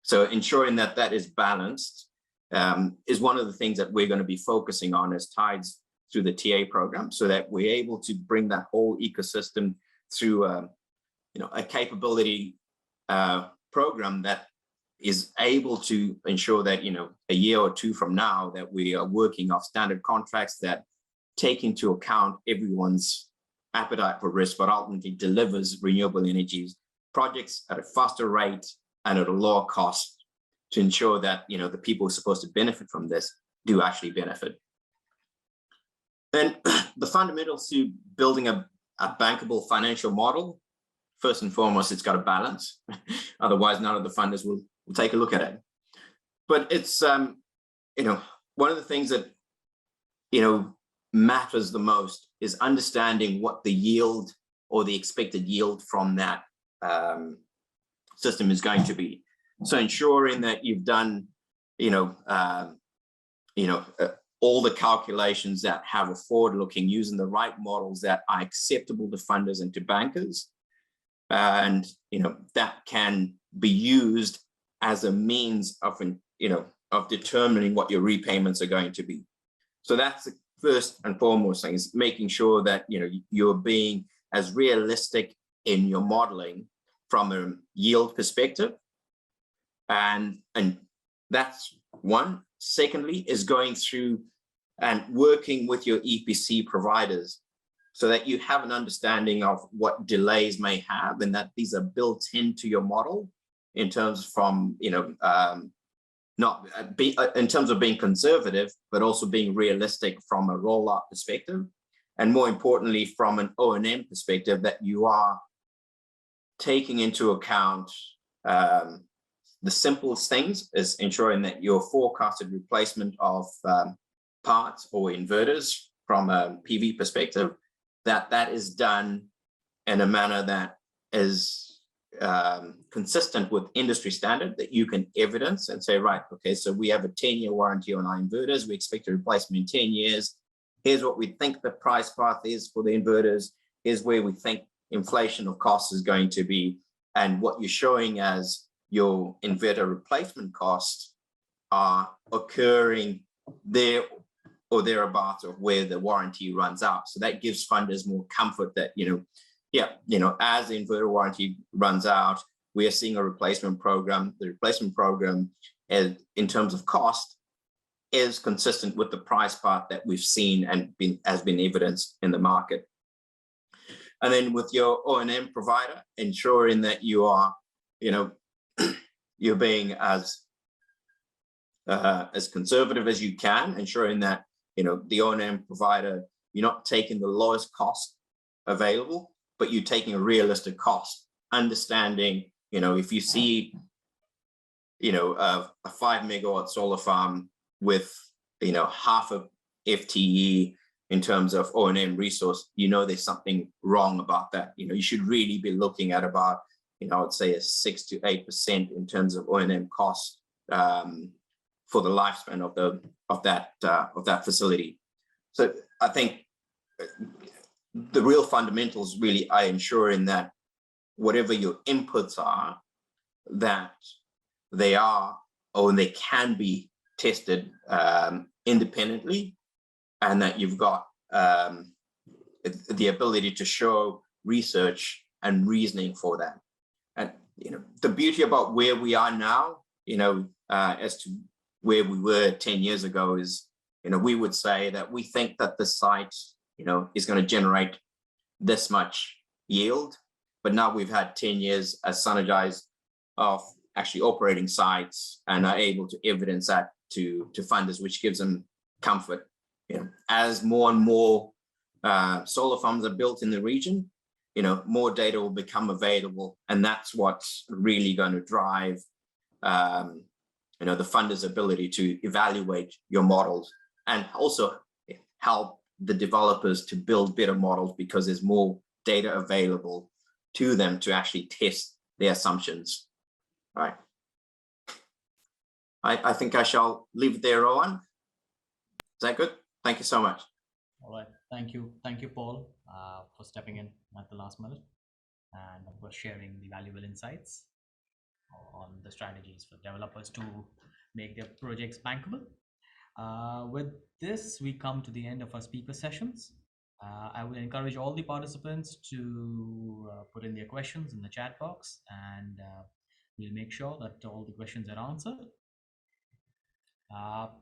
So ensuring that that is balanced is one of the things that we're going to be focusing on as Tides through the TA program, so that we're able to bring that whole ecosystem through a capability program that is able to ensure that a year or two from now that we are working off standard contracts that take into account everyone's appetite for risk, but ultimately delivers renewable energy projects at a faster rate and at a lower cost to ensure that the people who are supposed to benefit from this do actually benefit. Then the fundamentals to building a bankable financial model, first and foremost, it's got a balance. Otherwise, none of the funders will take a look at it. but it's, one of the things that, matters the most is understanding what the yield or the expected yield from that system is going to be. So ensuring that you've done, all the calculations that have a forward-looking, using the right models that are acceptable to funders and to bankers, and that can be used as a means of of determining what your repayments are going to be. So that's the first and foremost thing, is making sure that you're being as realistic in your modeling from a yield perspective, and that's one. Secondly, is going through and working with your EPC providers so that you have an understanding of what delays may have, and that these are built into your model in terms from, not in terms of being conservative, but also being realistic from a rollout perspective. And more importantly, from an O&M perspective, that you are taking into account the simplest things is ensuring that your forecasted replacement of parts or inverters from a PV perspective, that is done in a manner that is consistent with industry standard, that you can evidence and say, right, okay, so we have a 10-year warranty on our inverters. We expect a replacement in 10 years. Here's what we think the price path is for the inverters. Here's where we think inflation of costs is going to be. And what you're showing as your inverter replacement costs are occurring there or thereabouts of where the warranty runs out. So that gives funders more comfort that, as the inverter warranty runs out, we are seeing a replacement program. The replacement program, in terms of cost, is consistent with the price path that we've seen and has been evidenced in the market. And then with your O&M provider, ensuring that you are, you're being as conservative as you can, ensuring that the O&M provider, you're not taking the lowest cost available, but you're taking a realistic cost. Understanding, if you see, a 5 megawatt solar farm with half of FTE in terms of O&M resource, there's something wrong about that. You should really be looking at about, I would say, a 6 to 8% in terms of O&M costs for the lifespan of that facility. So I think the real fundamentals really are ensuring that whatever your inputs are, that they are, or they can be tested independently, and that you've got the ability to show research and reasoning for that. And the beauty about where we are now, as to where we were 10 years ago is, we would say that we think that the site, is going to generate this much yield. But now we've had 10 years as Synergize of actually operating sites and are able to evidence that to funders, which gives them comfort. As more and more solar farms are built in the region, more data will become available, and that's what's really going to drive, the funders' ability to evaluate your models, and also help the developers to build better models because there's more data available to them to actually test their assumptions. All right. I think I shall leave it there, Rowan. Is that good? Thank you so much. All right. Thank you, Paul, for stepping in at the last minute and for sharing the valuable insights on the strategies for developers to make their projects bankable. With this, we come to the end of our speaker sessions. I will encourage all the participants to put in their questions in the chat box, and we'll make sure that all the questions are answered.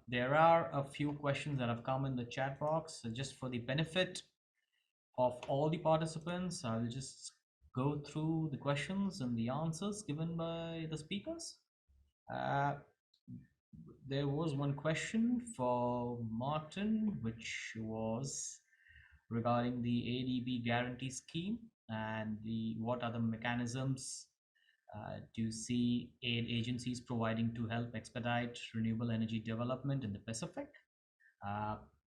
There are a few questions that have come in the chat box. So just for the benefit of all the participants, I will just go through the questions and the answers given by the speakers. There was one question for Martin, which was regarding the Adb Guarantee Scheme and what are the mechanisms Do you see aid agencies providing to help expedite renewable energy development in the Pacific?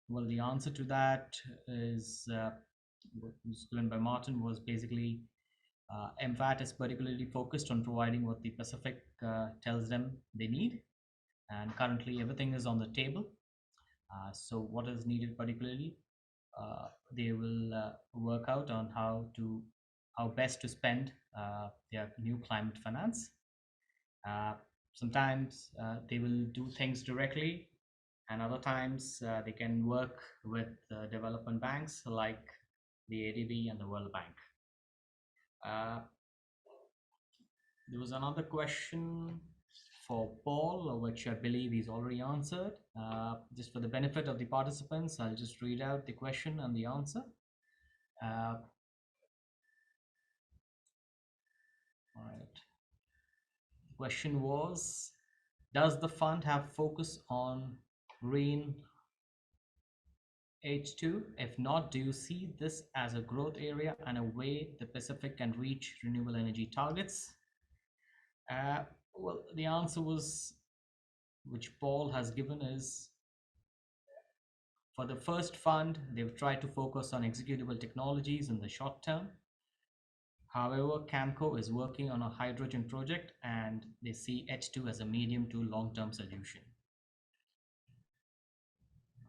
Well, the answer to that is what was given by Martin was basically MFAT is particularly focused on providing what the Pacific tells them they need. And currently everything is on the table. So what is needed particularly, they will work out on how best to spend their new climate finance. Sometimes they will do things directly, and other times they can work with development banks like the Adb and the World Bank. There was another question for Paul, which I believe he's already answered. Just for the benefit of the participants, I'll just read out the question and the answer. All right. The question was, does the fund have focus on green H2? If not, do you see this as a growth area and a way the Pacific can reach renewable energy targets? Well, the answer was, which Paul has given, is for the first fund, they've tried to focus on executable technologies in the short term. However, Camco is working on a hydrogen project and they see H2 as a medium to long-term solution.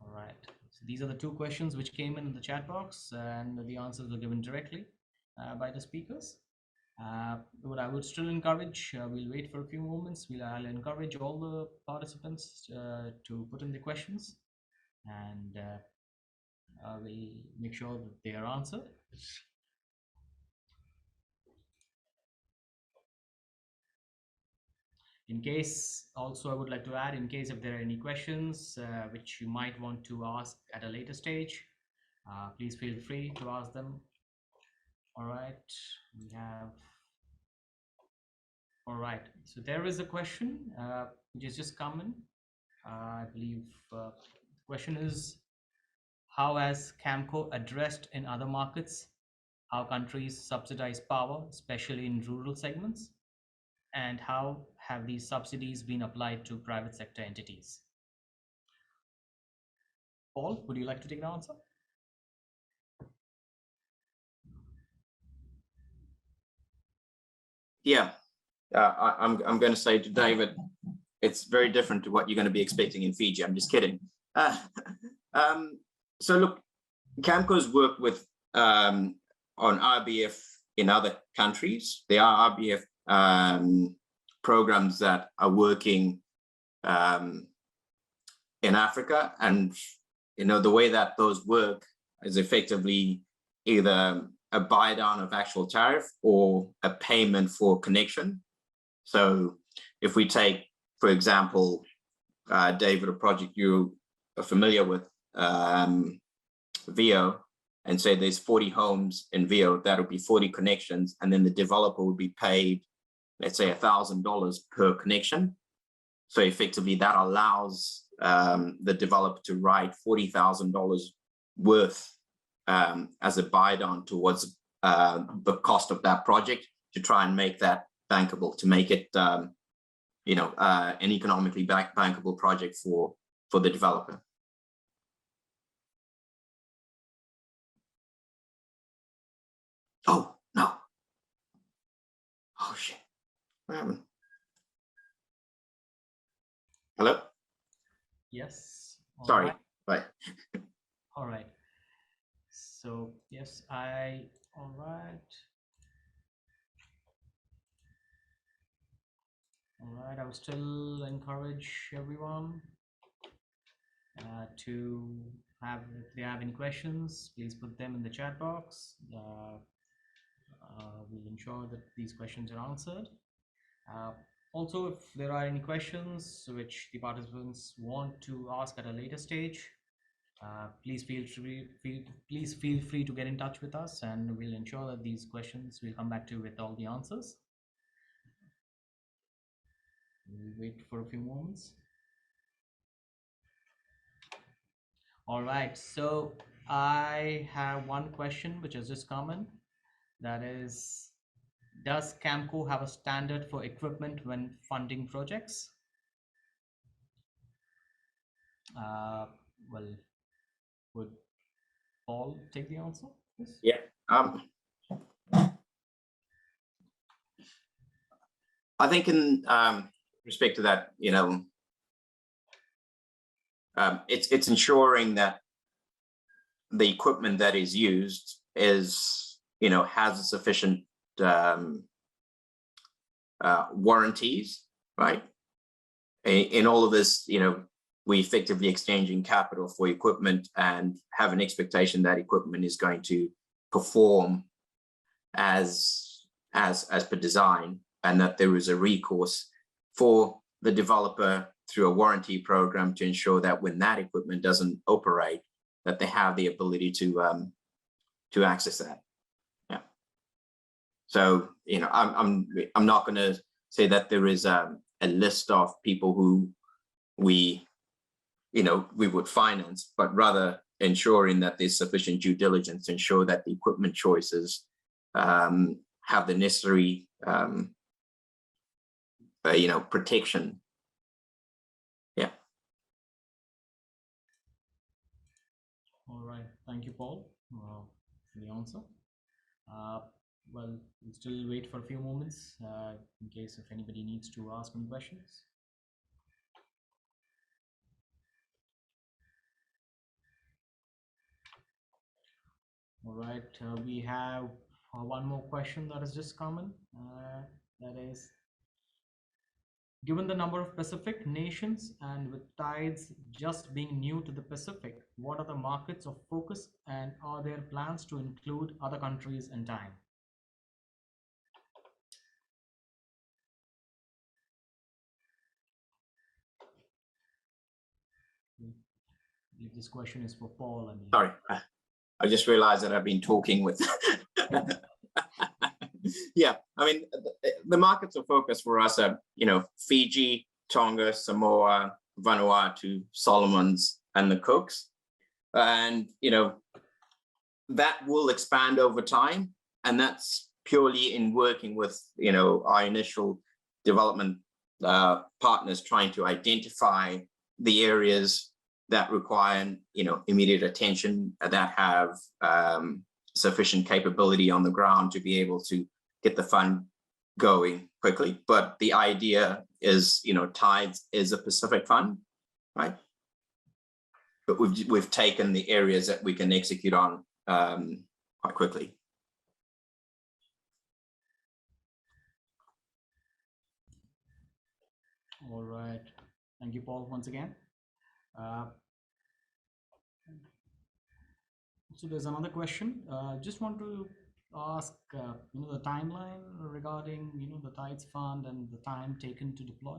All right. So these are the two questions which came in the chat box, and the answers were given directly by the speakers. What I would still encourage, we'll wait for a few moments. I'll encourage all the participants to put in the questions, and we'll make sure that they are answered. In case, also I would like to add, in case if there are any questions which you might want to ask at a later stage, please feel free to ask them. All right, we have. All right, so there is a question which has just come in. I believe the question is, how has Camco addressed in other markets how countries subsidize power, especially in rural segments? And how have these subsidies been applied to private sector entities? Paul, would you like to take the answer? Yeah, I'm going to say to David, it's very different to what you're going to be expecting in Fiji. I'm just kidding. So look, Camco's worked with on RBF in other countries. There are RBF programs that are working in Africa, and the way that those work is effectively either a buy down of actual tariff or a payment for connection. So if we take, for example, David, a project you are familiar with, VO, and say there's 40 homes in VO, that would be 40 connections, and then the developer would be paid, let's say, $1,000 per connection. So effectively that allows the developer to write $40,000 worth as a buy down towards the cost of that project, to try and make that bankable, to make it an economically bankable project for the developer. Oh no! Oh shit! What happened? Hello? Yes. Sorry. Bye. All right. So yes, all right. All right, I would still encourage everyone to have, if they have any questions, please put them in the chat box. We'll ensure that these questions are answered. Also, if there are any questions which the participants want to ask at a later stage, please feel free to get in touch with us, and we'll ensure that these questions will come back to you with all the answers. We'll wait for a few moments. All right, so I have one question which has just come in. That is, does Camco have a standard for equipment when funding projects? Well, would Paul take the answer? Yes. Yeah. I think in respect to that, it's ensuring that the equipment that is used is, has a sufficient warranties, right? In all of this, we effectively exchanging capital for equipment and have an expectation that equipment is going to perform as per design, and that there is a recourse for the developer through a warranty program to ensure that when that equipment doesn't operate, that they have the ability to access that. Yeah. So I'm not going to say that there is a list of people who we would finance, but rather ensuring that there's sufficient due diligence to ensure that the equipment choices have the necessary protection. Yeah. All right. Thank you, Paul, for the answer. Well, we'll still wait for a few moments in case if anybody needs to ask any questions. All right. We have one more question that has just come in. That is, given the number of Pacific nations and with tides just being new to the Pacific, what are the markets of focus, and are there plans to include other countries in time? If this question is for Paul. Sorry, I just realized that I've been talking with. Yeah, I mean, the markets of focus for us are, Fiji, Tonga, Samoa, Vanuatu, Solomons, and the Cooks. And, that will expand over time. And that's purely in working with, our initial development partners, trying to identify the areas that require, immediate attention, that have sufficient capability on the ground to be able to get the fund going quickly. But the idea is, Tides is a Pacific fund, right? But we've taken the areas that we can execute on quite quickly. All right. Thank you, Paul, once again. So there's another question. Just want to ask, the timeline regarding, the Tides Fund and the time taken to deploy.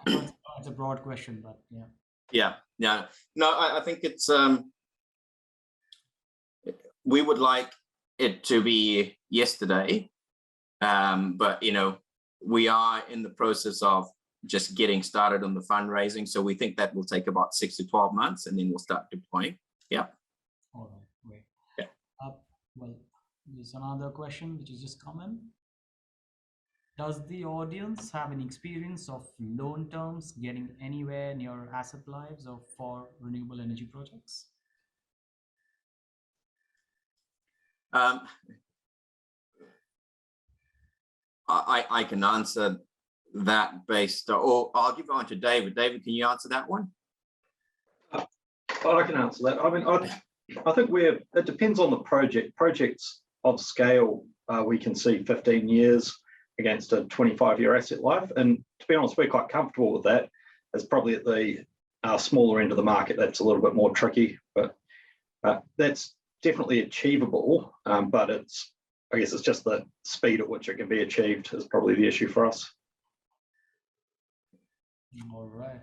It's a broad question, but yeah. Yeah. No, I think it's, we would like it to be yesterday, but, we are in the process of just getting started on the fundraising. So we think that will take about 6 to 12 months, and then we'll start deploying. Yeah. All right, great. Yeah. Well, there's another question which is just come in. Does the audience have any experience of loan terms getting anywhere near asset lives or for renewable energy projects? I can answer that based, or I'll give it on to David. David, can you answer that one? I can answer that. I mean, I think it depends on the project. Projects of scale, we can see 15 years against a 25-year asset life. And to be honest, we're quite comfortable with that. It's probably at the smaller end of the market that's a little bit more tricky, but that's definitely achievable. But I guess it's just the speed at which it can be achieved is probably the issue for us. All right.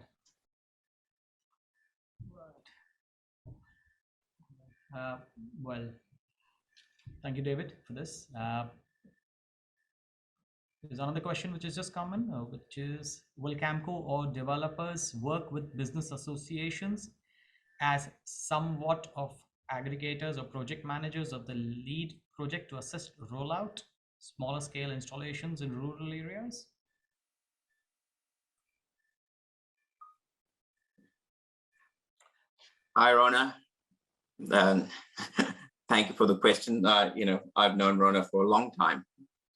Well, thank you, David, for this. There's another question which is just common, which is, will Camco or developers work with business associations as somewhat of aggregators or project managers of the lead project to assist rollout, smaller scale installations in rural areas? Hi, Rona. Thank you for the question. I've known Rona for a long time.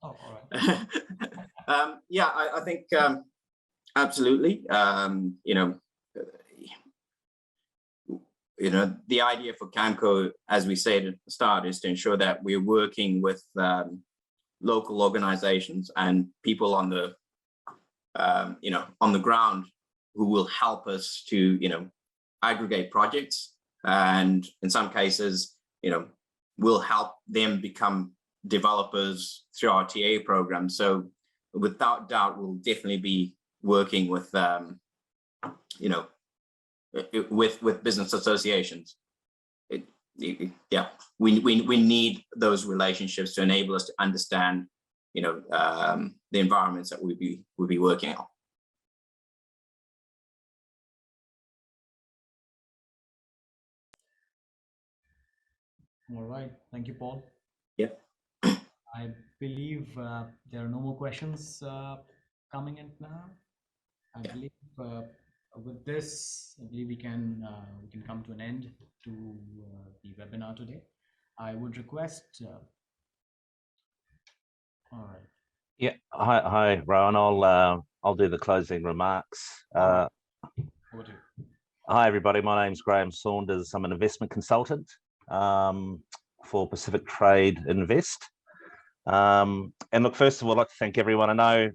Oh, all right. Yeah, I think absolutely. The idea for Camco, as we said at the start, is to ensure that we're working with local organizations and people on the on the ground who will help us to aggregate projects, and in some cases we'll help them become developers through our TA program. So without doubt, we'll definitely be working with with business associations. Yeah, we need those relationships to enable us to understand the environments that we'll be working on. All right, thank you, Paul. Yeah. I believe there are no more questions coming in now. I believe with this, I believe we can come to an end to the webinar today. I would request. All right. Yeah. Hi, Rowan. I'll do the closing remarks. Over to you. Hi, everybody. My name's Graham Saunders. I'm an investment consultant for Pacific Trade Invest. And look, first of all, I'd like to thank everyone. I know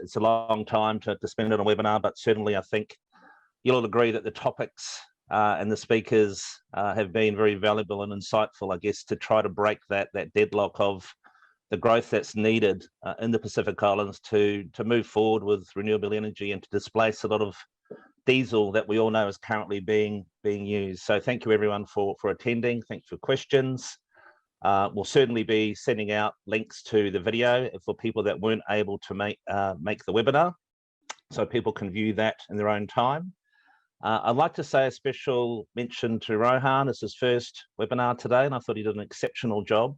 it's a long time to spend on a webinar, but certainly I think you'll all agree that the topics and the speakers have been very valuable and insightful, I guess, to try to break that deadlock of the growth that's needed in the Pacific Islands to move forward with renewable energy and to displace a lot of diesel that we all know is currently being used. So thank you everyone for attending. Thanks for questions. We'll certainly be sending out links to the video for people that weren't able to make the webinar, so people can view that in their own time. I'd like to say a special mention to Rohan. It's his first webinar today, and I thought he did an exceptional job.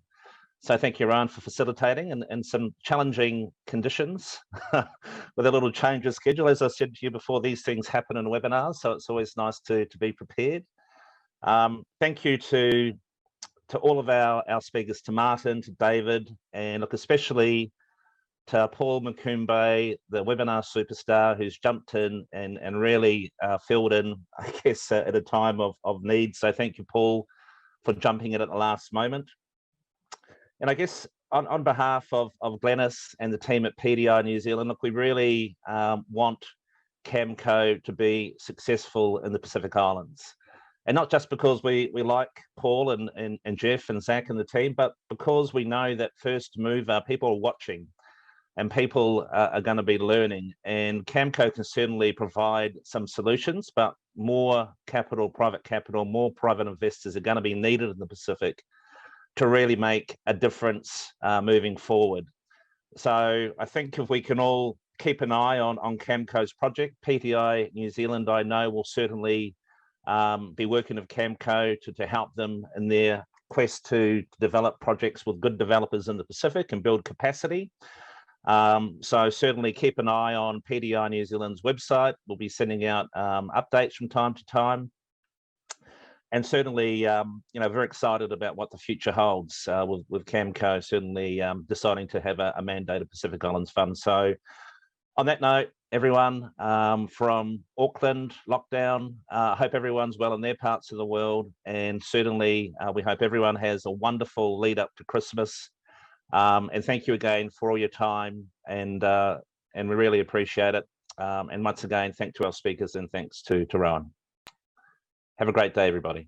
So thank you, Rohan, for facilitating and some challenging conditions with a little change of schedule. As I said to you before, these things happen in webinars, so it's always nice to be prepared. Thank you to all of our speakers, to Martin, to David, and look, especially to Paul Mccombe, the webinar superstar, who's jumped in and really filled in, I guess, at a time of need. So thank you, Paul, for jumping in at the last moment. And I guess on behalf of Glenys and the team at PDI New Zealand, look, we really want Camco to be successful in the Pacific Islands. And not just because we like Paul and Jeff and Zach and the team, but because we know that first mover, people are watching and people are going to be learning. And Camco can certainly provide some solutions, but more capital, private capital, more private investors are going to be needed in the Pacific to really make a difference moving forward. So I think if we can all keep an eye on Camco's project, PTI New Zealand, I know, will certainly be working with Camco to help them in their quest to develop projects with good developers in the Pacific and build capacity. So certainly keep an eye on PDI New Zealand's website. We'll be sending out updates from time to time. And certainly, very excited about what the future holds with Camco, certainly deciding to have a mandated Pacific Islands fund. So on that note, everyone from Auckland, lockdown, I hope everyone's well in their parts of the world. And certainly, we hope everyone has a wonderful lead up to Christmas. And thank you again for all your time, and we really appreciate it. And once again, thanks to our speakers and thanks to Rowan. Have a great day, everybody.